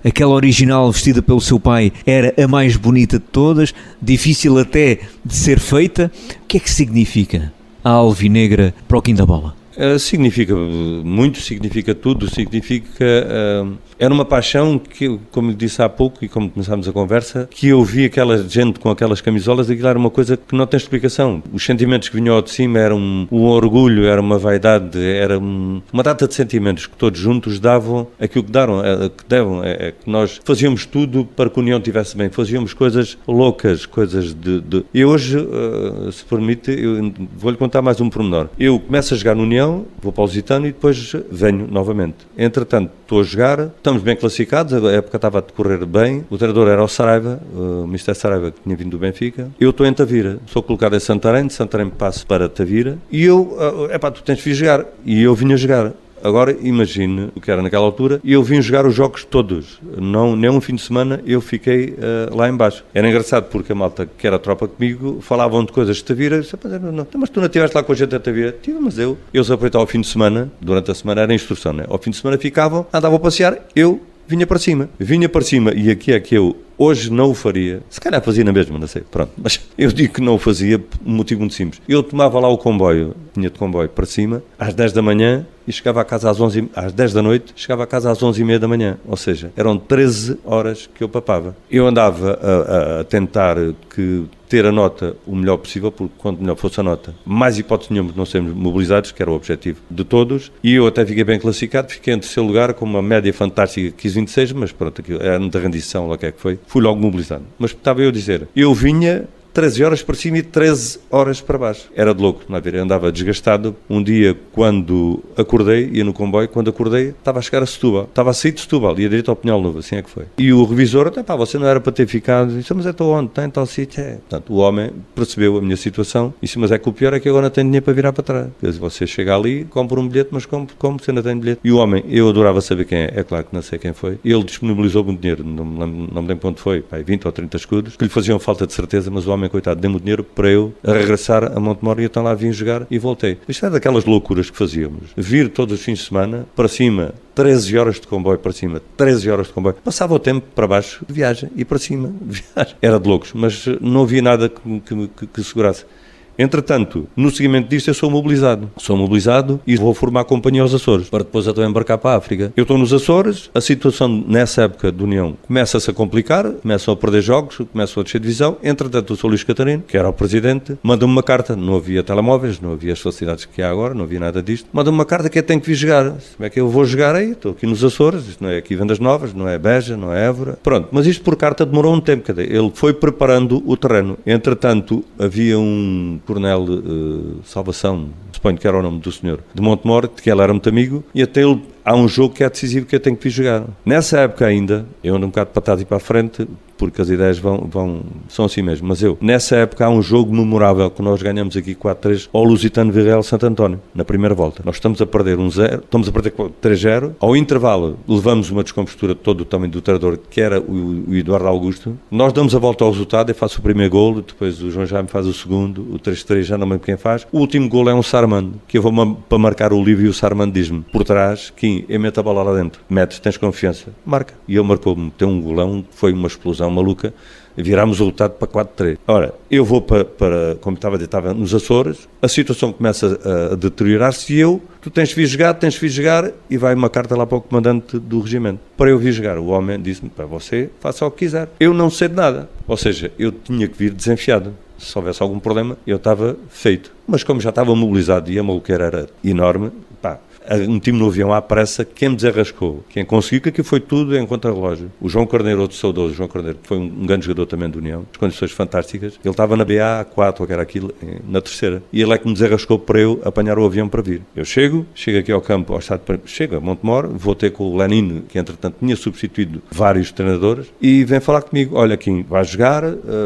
aquela original vestida pelo seu pai era a mais bonita de todas, difícil até de ser feita. O que é que significa a alvinegra para o Quim da Bola? Significa muito, significa tudo, era uma paixão que, como lhe disse há pouco e como começámos a conversa, que eu vi aquela gente com aquelas camisolas, aquilo era uma coisa que não tem explicação. Os sentimentos que vinham ao de cima eram um orgulho, era uma vaidade, era uma data de sentimentos que todos juntos davam aquilo que deram, que nós fazíamos tudo para que a União estivesse bem, fazíamos coisas loucas, coisas E hoje, se permite, eu vou-lhe contar mais um pormenor. Eu começo a jogar no União, vou para o Lusitano e depois venho novamente. Entretanto, estou a jogar, estamos bem classificados, a época estava a decorrer bem, o treinador era o Saraiva, o Mr. Saraiva, que tinha vindo do Benfica. Eu estou em Tavira, sou colocado em Santarém, de Santarém passo para Tavira e eu, tu tens de vir jogar. E eu vinha jogar. Agora, imagine o que era naquela altura, e eu vim jogar os jogos todos, nem um fim de semana eu fiquei lá em baixo. Era engraçado porque a malta que era a tropa comigo falavam de coisas de Tavira, mas tu não estiveste lá com a gente a Tavira? Tive, mas eu se aproveitava ao fim de semana, durante a semana era instrução, né? Ao fim de semana ficavam, andavam a passear, eu vinha para cima, e aqui é que eu hoje não o faria, se calhar fazia na mesma, não sei, pronto, mas eu digo que não o fazia por um motivo muito simples. Eu tomava lá o comboio, vinha de comboio para cima, às 10 da manhã, e chegava a casa às 10 da noite, chegava a casa às 11h30 da manhã, ou seja, eram 13 horas que eu papava. Eu andava a tentar ter a nota o melhor possível, porque quanto melhor fosse a nota, mais hipótese nenhuma de não sermos mobilizados, que era o objetivo de todos, e eu até fiquei bem classificado, fiquei em terceiro lugar com uma média fantástica, 15,26, mas pronto, aquilo era muita rendição, lá que é que foi, fui logo mobilizado. Mas estava eu a dizer, eu vinha 13 horas para cima e 13 horas para baixo. Era de louco, não é? Eu andava desgastado. Um dia, quando acordei, ia no comboio, quando acordei, estava a chegar a Setúbal. Estava a sair de Setúbal, ia direito ao Pinhal Novo, assim é que foi. E o revisor, até pá, você não era para ter ficado. Disse, mas eu estou onde? Está em tal sítio? É. Portanto, o homem percebeu a minha situação e disse, mas é que o pior é que agora não tenho dinheiro para virar para trás. Quer dizer, você chega ali, compra um bilhete, mas como você não tem bilhete? E o homem, eu adorava saber quem é claro que não sei quem foi, ele disponibilizou muito dinheiro, não me lembro quanto foi, pá, 20 ou 30 escudos, que lhe faziam falta de certeza, mas o homem, coitado, deu-me o dinheiro para eu regressar a Montemor e então lá vim jogar e voltei. Isto é daquelas loucuras que fazíamos. Vir todos os fins de semana, para cima, 13 horas de comboio para cima, 13 horas de comboio. Passava o tempo para baixo de viagem e para cima de viagem. Era de loucos, mas não havia nada que segurasse. Entretanto, no seguimento disto eu sou mobilizado e vou formar a companhia aos Açores, para depois até embarcar para a África. Eu estou nos Açores, a situação nessa época de União começa-se a complicar, começam a perder jogos, começam a descer de divisão. Entretanto, o Sr. Luís Catarino, que era o presidente, manda-me uma carta, não havia telemóveis, não havia as facilidades que há agora, não havia nada disto, manda-me uma carta que eu tenho que vir jogar. Como é que eu vou jogar aí? Estou aqui nos Açores, isto não é aqui Vendas Novas, não é Beja, não é Évora. Pronto, mas isto por carta demorou um tempo, ele foi preparando o terreno. Entretanto, havia um coronel Salvação, suponho que era o nome do senhor, de Montemor, de que ele era muito amigo, e até ele, há um jogo que é decisivo que eu tenho que vir jogar. Nessa época ainda, eu ando um bocado para trás e para a frente, porque as ideias são assim mesmo, mas nessa época há um jogo memorável que nós ganhamos aqui 4-3 ao Lusitano Virreal Santo António, na primeira volta. Nós estamos a perder 3-0, ao intervalo levamos uma descompostura de todo o tamanho do treinador, que era o Eduardo Augusto. Nós damos a volta ao resultado, eu faço o primeiro golo, depois o João Jaime faz o segundo, o 3-3 já não lembro quem faz. O último golo é um Sarmando, que eu vou para marcar o livro e o Sarmando diz-me, por trás, Kim, eu meto a bola lá dentro, metes, tens confiança, marca. E ele marcou-me, tem um golão, foi uma explosão maluca, virámos o resultado para 4-3. Ora, eu vou para como estava nos Açores, a situação começa a deteriorar-se e tu tens de vir jogar, e vai uma carta lá para o comandante do regimento, para eu vir jogar. O homem disse-me, para você, faça o que quiser. Eu não sei de nada, ou seja, eu tinha que vir desenfiado. Se houvesse algum problema, eu estava feito. Mas como já estava mobilizado e a maluqueira era enorme, pá, meti-me no avião à pressa, quem me desarrascou, quem conseguiu, que aquilo foi tudo em contra-relógio. O João Carneiro, outro saudoso, João Carneiro, que foi um grande jogador também da União, as condições fantásticas, ele estava na BA4, ou que era aquilo, na terceira, e ele é que me desarrascou para eu apanhar o avião para vir. Eu chego aqui ao campo, chego a Montemor, vou ter com o Lenino, que entretanto tinha substituído vários treinadores, e vem falar comigo, olha Kim, vais jogar,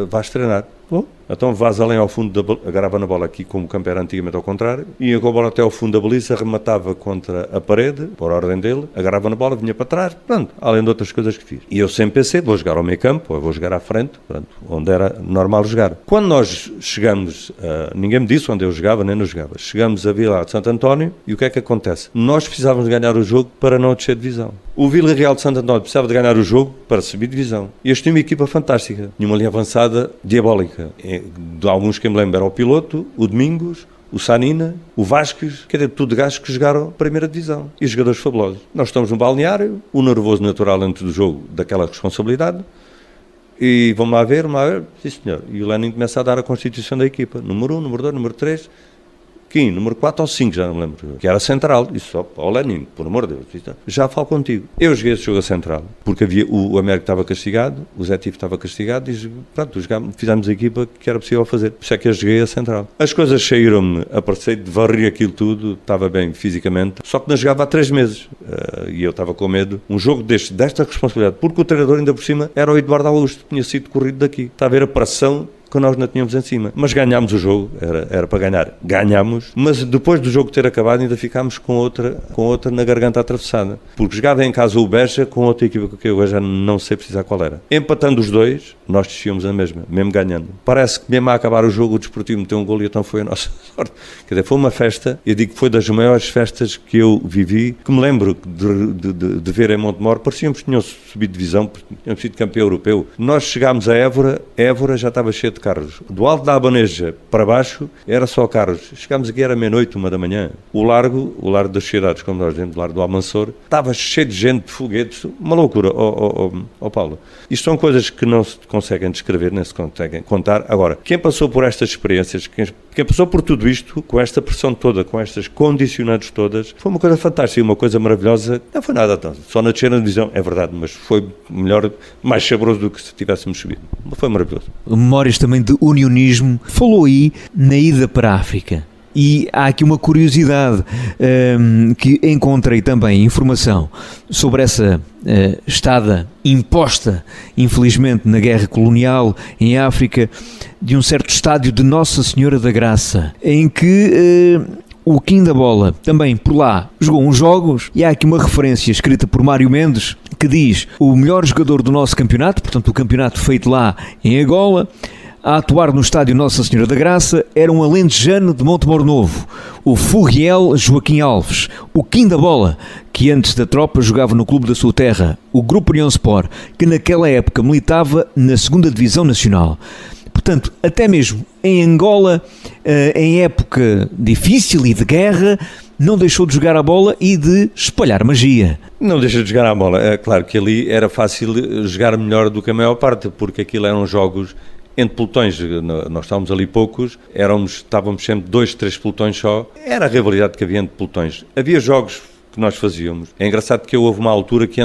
vais treinar. Bom, então vais além ao fundo da baliza, agarrava na bola aqui como o campo era antigamente ao contrário, ia com a bola até ao fundo da baliza, rematava contra a parede, por ordem dele, agarrava na bola, vinha para trás, pronto, além de outras coisas que fiz. E eu sempre pensei, vou jogar ao meio campo, ou vou jogar à frente, pronto, onde era normal jogar. Quando nós chegamos, ninguém me disse onde eu jogava, nem não jogava, chegamos a Vila de Santo António, e o que é que acontece? Nós precisávamos ganhar o jogo para não descer de divisão. O Vila Real de Santo António precisava de ganhar o jogo para subir de divisão. E eles tinham uma equipa fantástica, tinha uma linha avançada diabólica. De alguns que me lembro era o Piloto, o Domingos, o Sanina, o Vasques, quer dizer, tudo gajos que jogaram a primeira divisão. E jogadores fabulosos. Nós estamos no balneário, o nervoso natural antes do jogo, daquela responsabilidade, e vamos lá ver, sim senhor. E o Lenin começa a dar a constituição da equipa. Número 1, número 2, número 3... Kim, número 4 ou 5, já não me lembro, que era central, disse só, ó Lenin, por amor de Deus, já falo contigo. Eu joguei esse jogo a central, porque havia o Américo estava castigado, o Zé Tifo estava castigado, e pronto, fizemos a equipa que era possível fazer, por isso é que eu joguei a central. As coisas saíram-me, apareci de varrer aquilo tudo, estava bem fisicamente, só que não jogava há 3 meses, e eu estava com medo, um jogo desta responsabilidade, porque o treinador ainda por cima era o Eduardo Augusto, tinha sido corrido daqui, está a ver a pressão que nós não tínhamos em cima. Mas ganhámos o jogo, era para ganhar. Ganhámos, mas depois do jogo ter acabado ainda ficámos com outra na garganta atravessada. Porque jogava em casa o Beja com outra equipa que eu já não sei precisar qual era. Empatando os dois, nós descíamos a mesma, mesmo ganhando. Parece que mesmo a acabar o jogo o Desportivo meteu um golo e então foi a nossa sorte. Quer dizer, foi uma festa, eu digo que foi das maiores festas que eu vivi, que me lembro de ver em Montemor, parecíamos que tinham subido divisão, tínhamos sido campeão europeu. Nós chegámos a Évora já estava cheio de de carros. Do Alto da Abaneja para baixo era só carros. Chegámos aqui, era meia-noite, 1 da manhã. O largo das sociedades, como nós dizemos, o largo do Almanzor, estava cheio de gente, de foguetes, uma loucura, Paulo. Isto são coisas que não se conseguem descrever, nem se conseguem contar. Agora, quem passou por estas experiências, quem passou por tudo isto, com esta pressão toda, com estas condicionantes todas, foi uma coisa fantástica, uma coisa maravilhosa. Não foi nada tanto, só na descer na divisão, é verdade, mas foi melhor, mais saboroso do que se tivéssemos subido. Foi maravilhoso. Memórias também de unionismo. Falou aí na ida para a África. E há aqui uma curiosidade que encontrei também, informação sobre essa estada imposta, infelizmente, na guerra colonial em África, de um certo estádio de Nossa Senhora da Graça, em que o Kim da Bola também por lá jogou uns jogos, e há aqui uma referência escrita por Mário Mendes que diz: o melhor jogador do nosso campeonato, portanto o campeonato feito lá em Angola, a atuar no estádio Nossa Senhora da Graça, era um alentejano de Montemor Novo, o Furriel Joaquim Alves, o Kim da Bola, que antes da tropa jogava no clube da sua terra, o Grupo União Sport, que naquela época militava na 2ª Divisão Nacional. Portanto, até mesmo em Angola, em época difícil e de guerra, não deixou de jogar a bola e de espalhar magia. Não deixa de jogar a bola. É claro que ali era fácil jogar melhor do que a maior parte, porque aquilo eram jogos entre pelotões. Nós estávamos ali poucos, estávamos sempre 2, 3 pelotões só. Era a rivalidade que havia entre pelotões. Havia jogos que nós fazíamos. É engraçado que houve uma altura que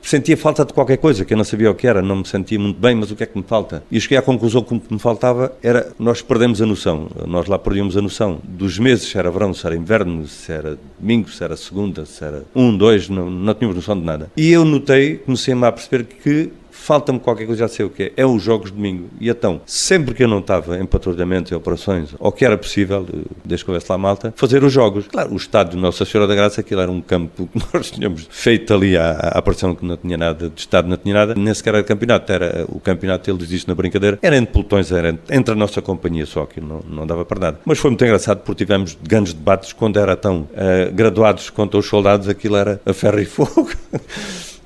sentia falta de qualquer coisa, que eu não sabia o que era, não me sentia muito bem, mas o que é que me falta? E cheguei à conclusão que o que me faltava era, nós perdemos a noção, nós lá perdíamos a noção dos meses, se era verão, se era inverno, se era domingo, se era segunda, se era 1, 2, não tínhamos noção de nada. E eu comecei-me a perceber que falta-me qualquer coisa, já sei o que é os jogos de domingo. E então, sempre que eu não estava em patrulhamento e operações, ou que era possível, desde que houvesse lá a malta, fazer os jogos. Claro, o estádio Nossa Senhora da Graça, aquilo era um campo que nós tínhamos feito ali à pressão, que não tinha nada, de estádio não tinha nada, nem sequer era campeonato. O campeonato, eles dizem na brincadeira, era entre pelotões, era entre a nossa companhia só, que não dava para nada. Mas foi muito engraçado, porque tivemos grandes debates quando era tão graduados contra os soldados, aquilo era a ferro e fogo.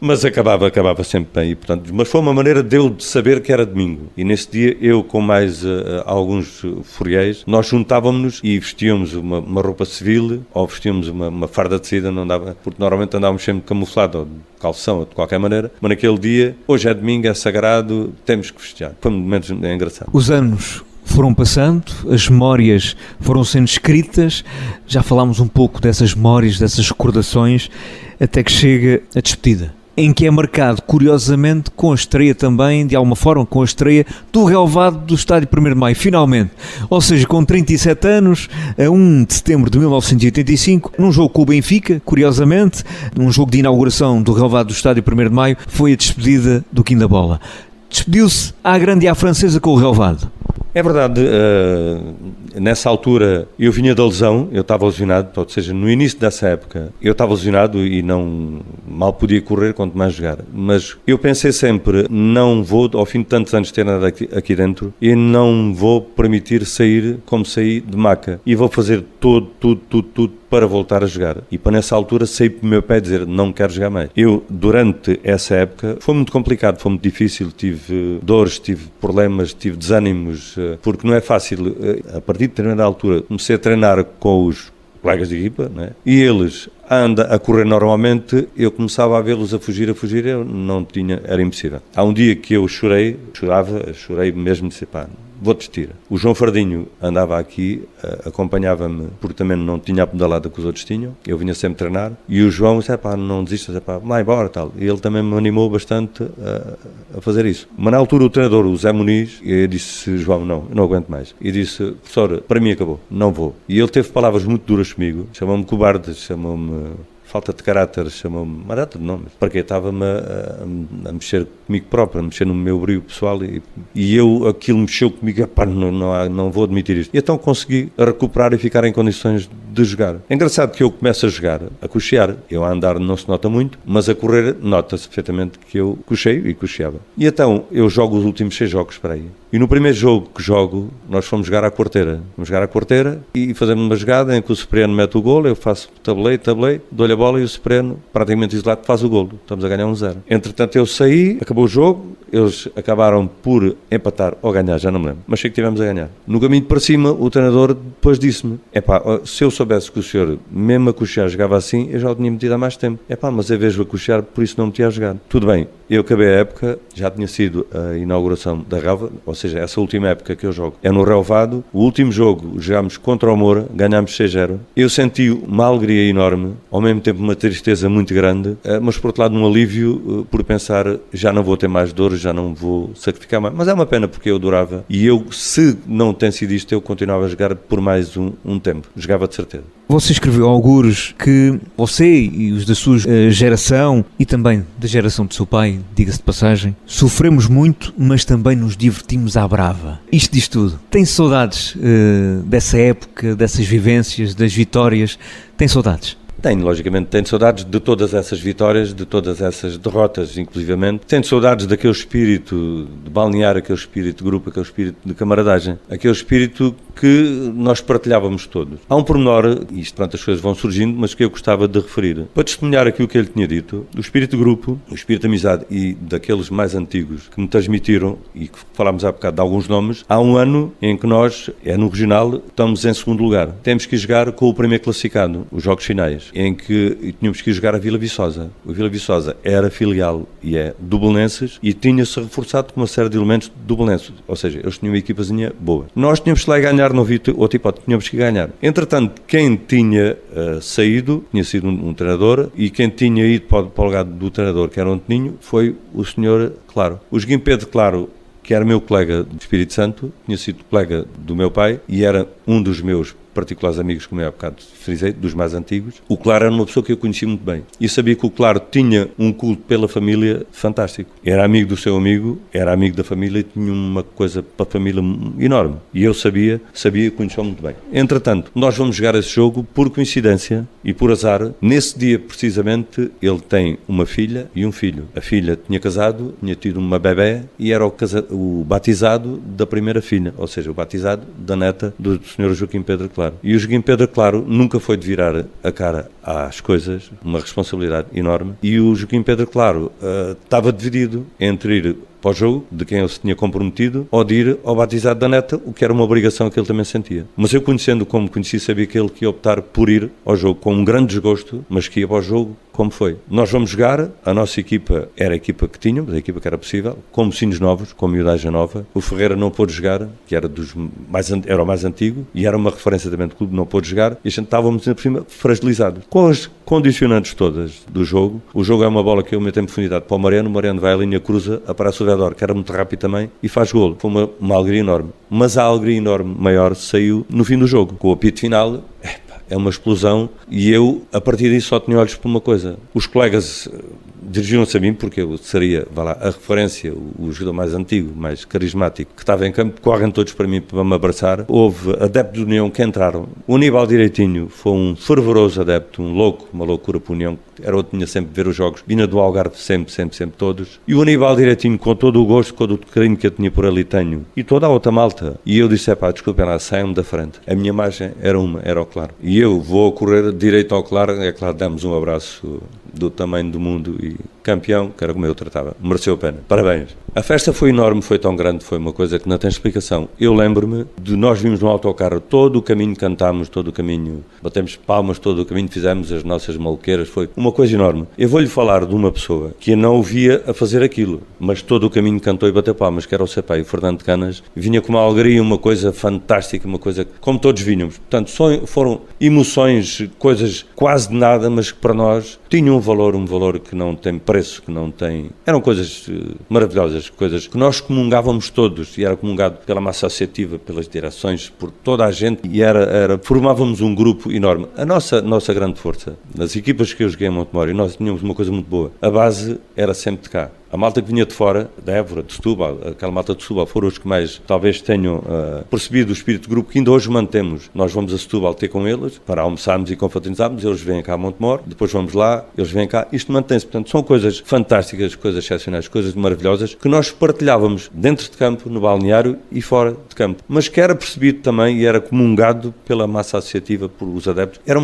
Mas acabava sempre bem, portanto, mas foi uma maneira de eu saber que era domingo. E nesse dia, eu com mais alguns furiéis, nós juntávamos-nos e vestíamos uma roupa civil, ou vestíamos uma farda de tecido, não dava, porque normalmente andávamos sempre camuflado, ou de calção, ou de qualquer maneira, mas naquele dia, hoje é domingo, é sagrado, temos que festejar. Foi um momento engraçado. Os anos foram passando, as memórias foram sendo escritas, já falámos um pouco dessas memórias, dessas recordações, até que chega a despedida, em que é marcado, curiosamente, com a estreia também, de alguma forma, com a estreia do relevado do estádio 1º de Maio, finalmente. Ou seja, com 37 anos, a 1 de setembro de 1985, num jogo com o Benfica, curiosamente, num jogo de inauguração do relevado do estádio 1º de Maio, foi a despedida do Kim da Bola. Despediu-se à grande e à francesa com o relevado. É verdade, nessa altura eu vinha da lesão, eu estava lesionado, ou seja, no início dessa época eu estava lesionado e mal podia correr, quanto mais jogar. Mas eu pensei sempre, não vou, ao fim de tantos anos ter nada aqui dentro, e não vou permitir sair como saí de maca. E vou fazer tudo para voltar a jogar. E para nessa altura saí para o meu pé dizer, não quero jogar mais. Eu, durante essa época, foi muito complicado, foi muito difícil, tive dores, tive problemas, tive desânimos, porque não é fácil. A partir de determinada altura comecei a treinar com os colegas de equipa, né? E eles a correr normalmente, eu começava a vê-los a fugir, eu não tinha, era impossível. Há um dia que eu chorei mesmo, disse, pá, vou desistir. O João Fardinho andava aqui, acompanhava-me, porque também não tinha a pedalada que os outros tinham, eu vinha sempre treinar, e o João disse, pá, não desistas, pá, vai embora, tal. E ele também me animou bastante a fazer isso. Mas na altura o treinador, o Zé Muniz, eu disse, João, não, eu não aguento mais. E disse, professor, para mim acabou, não vou. E ele teve palavras muito duras comigo, chamou-me cobarde, chamou-me falta de caráter, chamou-me uma data de nomes, porque estava-me a mexer comigo próprio, a mexer no meu brilho pessoal e aquilo mexeu comigo, pá, não vou admitir isto. E então consegui recuperar e ficar em condições de jogar. É engraçado que eu começo a jogar, a cochear, eu a andar não se nota muito, mas a correr nota-se perfeitamente que eu cocheio e cocheava. E então eu jogo os últimos 6 jogos para aí. E no primeiro jogo que jogo, nós fomos jogar à Quarteira. Vamos jogar à Quarteira e fazemos uma jogada em que o Cipriano mete o golo, eu faço tabelei, dou-lhe a bola e o Cipriano, praticamente isolado, faz o golo. Estamos a ganhar 1-0. Entretanto, eu saí, acabou o jogo, eles acabaram por empatar ou ganhar, já não me lembro, mas sei que tivemos a ganhar. No caminho para cima, o treinador depois disse-me, se eu soubesse que o senhor, mesmo a coxear, jogava assim, eu já o tinha metido há mais tempo. Mas eu vejo a coxear, por isso não me metia a jogar. Tudo bem, eu acabei a época, já tinha sido a inauguração da relva, ou seja, essa última época que eu jogo é no relvado. O último jogo jogámos contra o Moura, ganhámos 6-0. Eu senti uma alegria enorme, ao mesmo tempo uma tristeza muito grande, mas por outro lado um alívio por pensar, já não vou ter mais dores, já não vou sacrificar mais. Mas é uma pena porque eu adorava, e eu, se não tem sido isto, eu continuava a jogar por mais um tempo. Jogava de certeza. Você escreveu algures que você e os da sua geração e também da geração do seu pai, diga-se de passagem, sofremos muito, mas também nos divertimos à brava. Isto diz tudo. Tem saudades dessa época, dessas vivências, das vitórias? Tem saudades? Logicamente, tenho saudades de todas essas vitórias, de todas essas derrotas, inclusivamente. Tenho saudades daquele espírito de balnear, aquele espírito de grupo, aquele espírito de camaradagem, aquele espírito que nós partilhávamos todos. Há um pormenor, e isto, pronto, as coisas vão surgindo, mas que eu gostava de referir. Para testemunhar aquilo que ele tinha dito, o espírito de grupo, o espírito de amizade e daqueles mais antigos que me transmitiram, e que falámos há bocado de alguns nomes, há um ano em que nós, no regional, estamos em segundo lugar. Temos que jogar com o primeiro classificado, os jogos finais, em que tínhamos que ir jogar a Vila Viçosa. O Vila Viçosa era filial e do Belenenses e tinha-se reforçado com uma série de elementos do Belenenses, ou seja, eles tinham uma equipazinha boa. Nós tínhamos que lá ganhar, não havia outra hipótese, tínhamos que ganhar. Entretanto, quem tinha saído, tinha sido um treinador, e quem tinha ido para o lugar do treinador, que era o Antoninho, foi o senhor Claro. O Joaquim Pedro Claro, que era meu colega do Espírito Santo, tinha sido colega do meu pai e era um dos meus particulares amigos, como eu há bocado frisei, dos mais antigos. O Claro era uma pessoa que eu conhecia muito bem e sabia que o Claro tinha um culto pela família fantástico. Era amigo do seu amigo, era amigo da família e tinha uma coisa para a família enorme. E eu sabia e conhecia muito bem. Entretanto, nós vamos jogar esse jogo por coincidência e por azar. Nesse dia, precisamente, ele tem uma filha e um filho. A filha tinha casado, tinha tido uma bebé e era o batizado da primeira filha, ou seja, o batizado da neta do Sr. Joaquim Pedro Claro. E o Joaquim Pedro Claro nunca foi de virar a cara às coisas, uma responsabilidade enorme, e o Joaquim Pedro Claro estava dividido entre ir para o jogo, de quem ele se tinha comprometido, ou de ir ao batizado da neta, o que era uma obrigação que ele também sentia. Mas eu, conhecendo como conheci, sabia que ele ia optar por ir ao jogo com um grande desgosto, mas que ia para o jogo como foi. Nós vamos jogar, a nossa equipa era a equipa que tínhamos, a equipa que era possível, com mocinhos novos, com miudagem nova. O Ferreira não pôde jogar, que era era o mais antigo, e era uma referência também do clube, não pôde jogar, e a gente estávamos, por cima, fragilizados. Com as condicionantes todas do jogo, o jogo é uma bola que eu meto em profundidade para o Mariano vai à linha, cruza, aparece o Vedor, que era muito rápido também, e faz golo. Foi uma alegria enorme. Mas a alegria enorme maior saiu no fim do jogo. Com o apito final, é uma explosão, e eu, a partir disso, só tinha olhos para uma coisa. Os colegas dirigiram-se a mim, porque eu seria, a referência, o jogador mais antigo, mais carismático, que estava em campo, correm todos para mim para me abraçar. Houve adeptos de União que entraram. O Aníbal Direitinho foi um fervoroso adepto, um louco, uma loucura para a União, era outro que tinha sempre de ver os jogos, vinha do Algarve sempre todos. E o Aníbal Direitinho, com todo o gosto, com todo o carinho que eu tinha por ali, tenho, e toda a outra malta. E eu disse, desculpem lá, saiam da frente. A minha imagem era o Claro. E eu vou correr direito ao Claro, é claro, damos um abraço do tamanho do mundo e campeão, que era como eu tratava, mereceu a pena. Parabéns. A festa foi enorme, foi tão grande, foi uma coisa que não tem explicação. Eu lembro-me de nós vimos no autocarro, todo o caminho cantámos, todo o caminho, batemos palmas, todo o caminho fizemos as nossas maluqueiras, foi uma coisa enorme. Eu vou-lhe falar de uma pessoa que eu não o via a fazer aquilo, mas todo o caminho cantou e bateu palmas, que era o seu pai, o Fernando de Canas, vinha com uma alegria, uma coisa fantástica, uma coisa como todos vínhamos. Portanto, foram emoções, coisas quase de nada, mas que para nós tinham um valor que não tem preço, que não tem... Eram coisas maravilhosas, coisas que nós comungávamos todos, e era comungado pela massa associativa, pelas direções, por toda a gente, e formávamos um grupo enorme. A nossa grande força, nas equipas que eu joguei em Montemor, e nós tínhamos uma coisa muito boa, a base era sempre de cá. A malta que vinha de fora, da Évora, de Setúbal, aquela malta de Setúbal, foram os que mais talvez tenham percebido o espírito de grupo que ainda hoje mantemos. Nós vamos a Setúbal ter com eles para almoçarmos e confraternizarmos, eles vêm cá a Montemor, depois vamos lá, eles vêm cá, isto mantém-se. Portanto, são coisas fantásticas, coisas excepcionais, coisas maravilhosas que nós partilhávamos dentro de campo, no balneário e fora de campo. Mas que era percebido também e era comungado pela massa associativa, por os adeptos. Era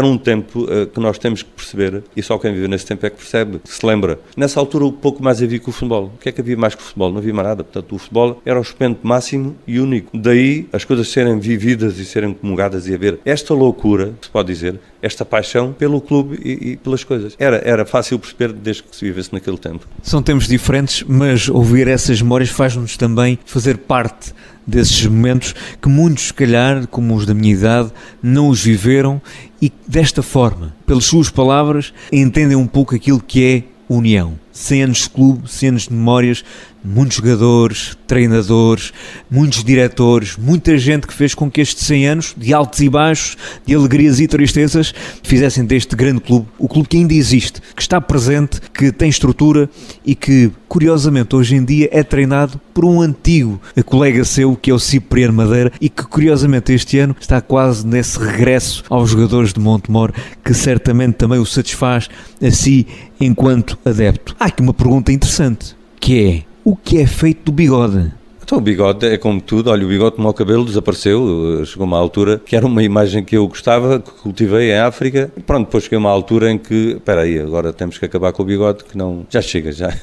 um tempo que nós temos que perceber, e só quem vive nesse tempo é que percebe, que se lembra. Nessa altura, um pouco mais mais a ver com o futebol. O que é que havia mais que o futebol? Não havia mais nada. Portanto, o futebol era o expoente máximo e único. Daí as coisas serem vividas e serem comungadas e haver esta loucura, se pode dizer, esta paixão pelo clube e pelas coisas. Era fácil perceber desde que se vivesse naquele tempo. São tempos diferentes, mas ouvir essas memórias faz-nos também fazer parte desses momentos que muitos, se calhar, como os da minha idade, não os viveram e desta forma, pelas suas palavras, entendem um pouco aquilo que é união. 100 anos de clube, 100 anos de memórias, muitos jogadores, treinadores, muitos diretores, muita gente que fez com que estes 100 anos, de altos e baixos, de alegrias e tristezas, fizessem deste grande clube, o clube que ainda existe, que está presente, que tem estrutura e que, curiosamente, hoje em dia é treinado por um antigo colega seu, que é o Cipriano Madeira, e que, curiosamente, este ano está quase nesse regresso aos jogadores de Montemor, que certamente também o satisfaz a si enquanto adepto. Há aqui uma pergunta interessante, que é: o que é feito do bigode? Então o bigode é como tudo, olha, o bigode como o cabelo desapareceu, chegou uma altura que era uma imagem que eu gostava, que cultivei em África, e pronto, depois cheguei a uma altura em que, espera aí, agora temos que acabar com o bigode, que não, já chega, já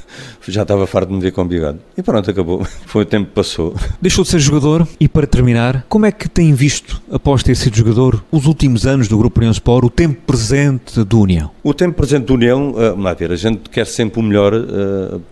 estava farto de me ver com o bigode. E pronto, acabou, foi o tempo que passou. Deixou de ser jogador e, para terminar, como é que tem visto, após ter sido jogador, os últimos anos do Grupo União Sport, o tempo presente do União? O tempo presente do União, a gente quer sempre o melhor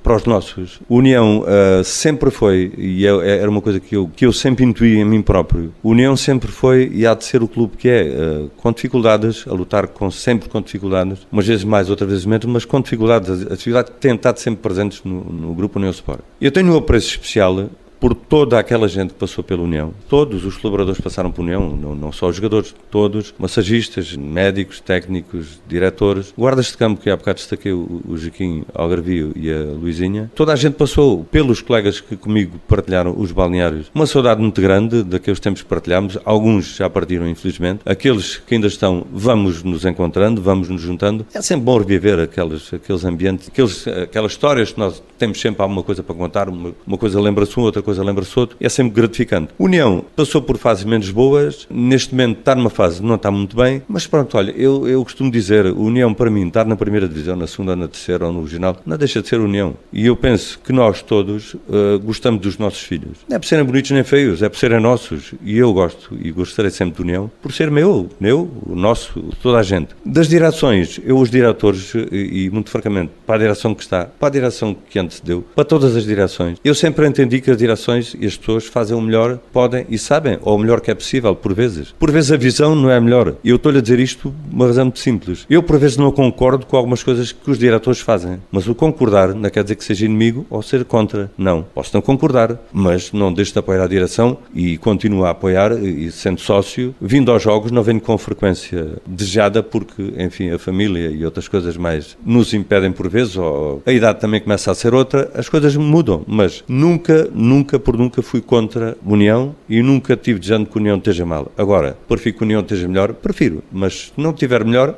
para os nossos. O União sempre foi, e era uma coisa que eu sempre intuí em mim próprio, o União sempre foi e há de ser o clube que é, com dificuldades, a lutar sempre com dificuldades, umas vezes mais, outras vezes menos, mas com dificuldades, as dificuldades que têm estado sempre presentes no Grupo União Sport. Eu tenho um apreço especial por toda aquela gente que passou pela União. Todos os colaboradores passaram pela União, não só os jogadores, todos, massagistas, médicos, técnicos, diretores, guardas de campo, que há bocado destaquei o Joaquim Algarvio e a Luizinha. Toda a gente passou pelos colegas que comigo partilharam os balneários. Uma saudade muito grande daqueles tempos que partilhámos. Alguns já partiram, infelizmente. Aqueles que ainda estão, vamos nos encontrando, vamos nos juntando. É sempre bom reviver aqueles ambientes, aquelas histórias que nós temos sempre alguma coisa para contar, uma coisa lembra-se outra coisa lembra-se outro, é sempre gratificante. União passou por fases menos boas, neste momento está numa fase que não está muito bem, mas pronto, olha, eu costumo dizer, União para mim, estar na primeira divisão, na segunda, na terceira ou no regional, não deixa de ser União. E eu penso que nós todos gostamos dos nossos filhos. Não é por serem bonitos nem feios, é por serem nossos. E eu gosto, e gostarei sempre de União, por ser meu, o nosso, toda a gente. Das direções, os diretores, e muito francamente, para a direção que está, para a direção que antecedeu, para todas as direções, eu sempre entendi que as direções e as pessoas fazem o melhor, podem e sabem, ou o melhor que é possível, por vezes. Por vezes a visão não é a melhor. E eu estou-lhe a dizer isto por uma razão muito simples. Eu, por vezes, não concordo com algumas coisas que os diretores fazem. Mas o concordar não quer dizer que seja inimigo ou ser contra. Não. Posso não concordar, mas não deixo de apoiar a direção e continuo a apoiar, e sendo sócio, vindo aos jogos, não venho com frequência desejada, porque, enfim, a família e outras coisas mais nos impedem por vezes, ou a idade também começa a ser outra, as coisas mudam. Mas nunca fui contra a União e nunca tive desejando que a União esteja mal. Agora, prefiro que a União esteja melhor, prefiro, mas se não estiver melhor,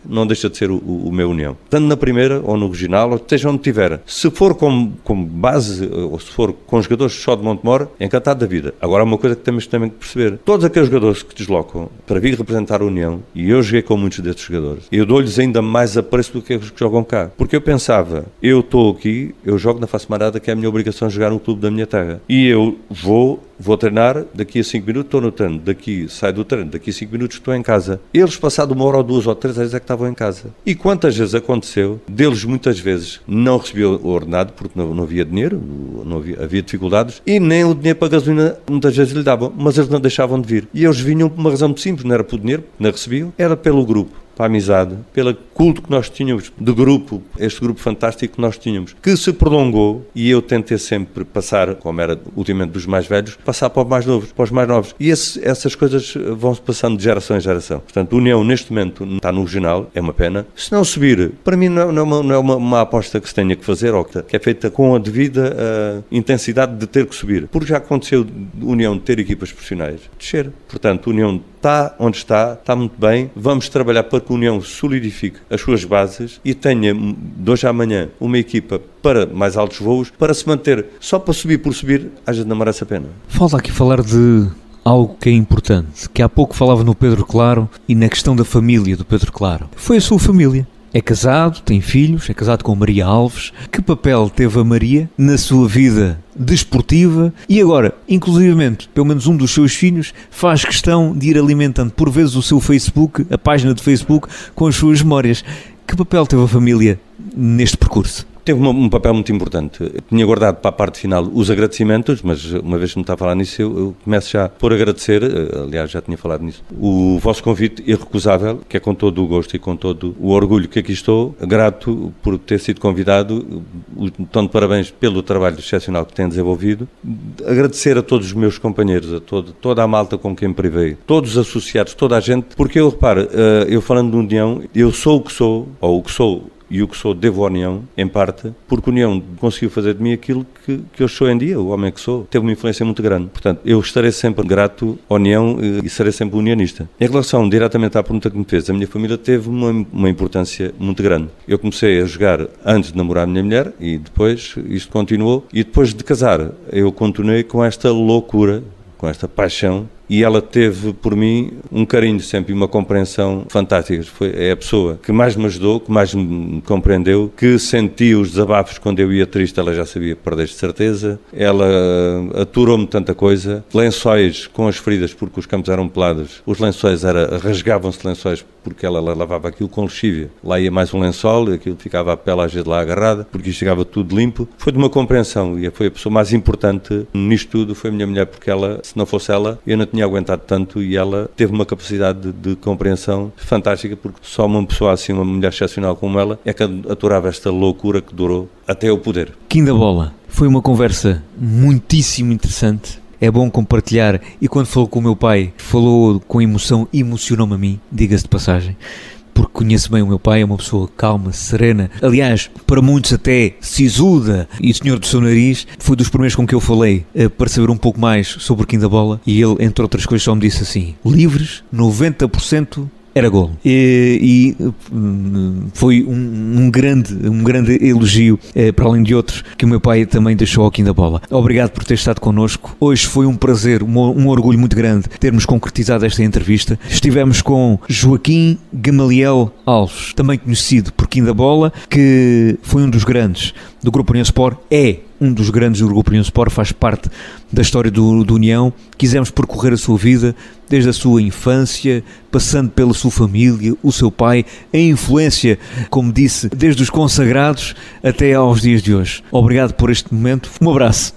não deixa de ser o meu União. Tanto na primeira ou no regional, ou esteja onde estiver. Se for como base, ou se for com jogadores só de Montemor, encantado da vida. Agora, uma coisa que temos também que perceber, todos aqueles jogadores que deslocam para vir representar a União, e eu joguei com muitos desses jogadores, eu dou-lhes ainda mais apreço do que os que jogam cá. Porque eu pensava, eu estou aqui, eu jogo na Face Marada, que é a minha obrigação jogar no clube da minha terra. E eu vou treinar, daqui a 5 minutos estou no treino, saio do treino, daqui a 5 minutos estou em casa. Eles, passado 1 hora ou 2 ou 3 vezes é que estavam em casa. E quantas vezes aconteceu, deles muitas vezes não recebiam o ordenado porque não havia dinheiro, havia dificuldades, e nem o dinheiro para a gasolina muitas vezes lhe davam, mas eles não deixavam de vir. E eles vinham por uma razão muito simples, não era por dinheiro, não recebiam, era pelo grupo, para a amizade, pelo culto que nós tínhamos de grupo, este grupo fantástico que nós tínhamos, que se prolongou, e eu tentei sempre passar, como era ultimamente dos mais velhos, passar para os mais novos. E essas coisas vão-se passando de geração em geração. Portanto, a União, neste momento, está no regional, é uma pena. Se não subir, para mim não é uma aposta que se tenha que fazer, ou que é feita com a devida intensidade de ter que subir. Porque já aconteceu a União ter equipas profissionais, descer. Portanto, a União está onde está muito bem, vamos trabalhar para que a União solidifique as suas bases e tenha, de hoje à amanhã, uma equipa para mais altos voos, para se manter só para subir por subir, às vezes não merece a pena. Falta aqui falar de algo que é importante, que há pouco falava no Pedro Claro e na questão da família do Pedro Claro. Foi a sua família É casado, tem filhos, é casado com Maria Alves. Que papel teve a Maria na sua vida desportiva? E agora, inclusivamente, pelo menos um dos seus filhos faz questão de ir alimentando por vezes o seu Facebook, a página de Facebook, com as suas memórias. Que papel teve a família neste percurso? Teve um papel muito importante. Eu tinha guardado para a parte final os agradecimentos, mas uma vez que me está a falar nisso, eu começo já por agradecer, aliás já tinha falado nisso, o vosso convite irrecusável, que é com todo o gosto e com todo o orgulho que aqui estou, grato por ter sido convidado, então de parabéns pelo trabalho excepcional que têm desenvolvido, agradecer a todos os meus companheiros, a toda a malta com quem me privei, todos os associados, toda a gente, porque eu reparo, eu falando de União, eu sou o que sou, ou o que sou, e o que sou devo à União, em parte, porque a União conseguiu fazer de mim aquilo que eu sou em dia, o homem que sou. Teve uma influência muito grande. Portanto, eu estarei sempre grato à União e serei sempre unionista. Em relação diretamente à pergunta que me fez, a minha família teve uma importância muito grande. Eu comecei a jogar antes de namorar a minha mulher e depois isto continuou. E depois de casar, eu continuei com esta loucura, com esta paixão, e ela teve por mim um carinho sempre e uma compreensão fantástica. É a pessoa que mais me ajudou, que mais me compreendeu, que sentia os desabafos quando eu ia triste, ela já sabia, perdeste de certeza. Ela aturou-me tanta coisa. Lençóis com as feridas, porque os campos eram pelados. Os lençóis rasgavam-se lençóis porque ela lavava aquilo com lexívia. Lá ia mais um lençol, aquilo ficava a pele às vezes lá agarrada, porque isto chegava tudo limpo. Foi de uma compreensão e foi a pessoa mais importante nisto tudo, foi a minha mulher, porque ela, se não fosse ela, eu não tinha aguentado tanto, e ela teve uma capacidade de compreensão fantástica, porque só uma pessoa assim, uma mulher excepcional como ela, é que aturava esta loucura que durou até o poder. Quindabola, foi uma conversa muitíssimo interessante. É bom compartilhar, e quando falou com o meu pai, falou com emoção, emocionou-me a mim, diga-se de passagem, porque conheço bem o meu pai, é uma pessoa calma, serena, aliás, para muitos até sisuda, e o senhor do seu nariz foi dos primeiros com que eu falei para saber um pouco mais sobre o Quindabola, e ele, entre outras coisas, só me disse assim: livres, 90% era golo. E foi um grande elogio, para além de outros, que o meu pai também deixou ao Quindabola. Obrigado por ter estado connosco. Hoje foi um prazer, um orgulho muito grande termos concretizado esta entrevista. Estivemos com Joaquim Gamaliel Alves, também conhecido por Quindabola, que foi um dos grandes do Grupo União Sport, é um dos grandes do Grupo União Sport, faz parte da história do União. Quisemos percorrer a sua vida, desde a sua infância, passando pela sua família, o seu pai, a influência, como disse, desde os consagrados até aos dias de hoje. Obrigado por este momento, um abraço.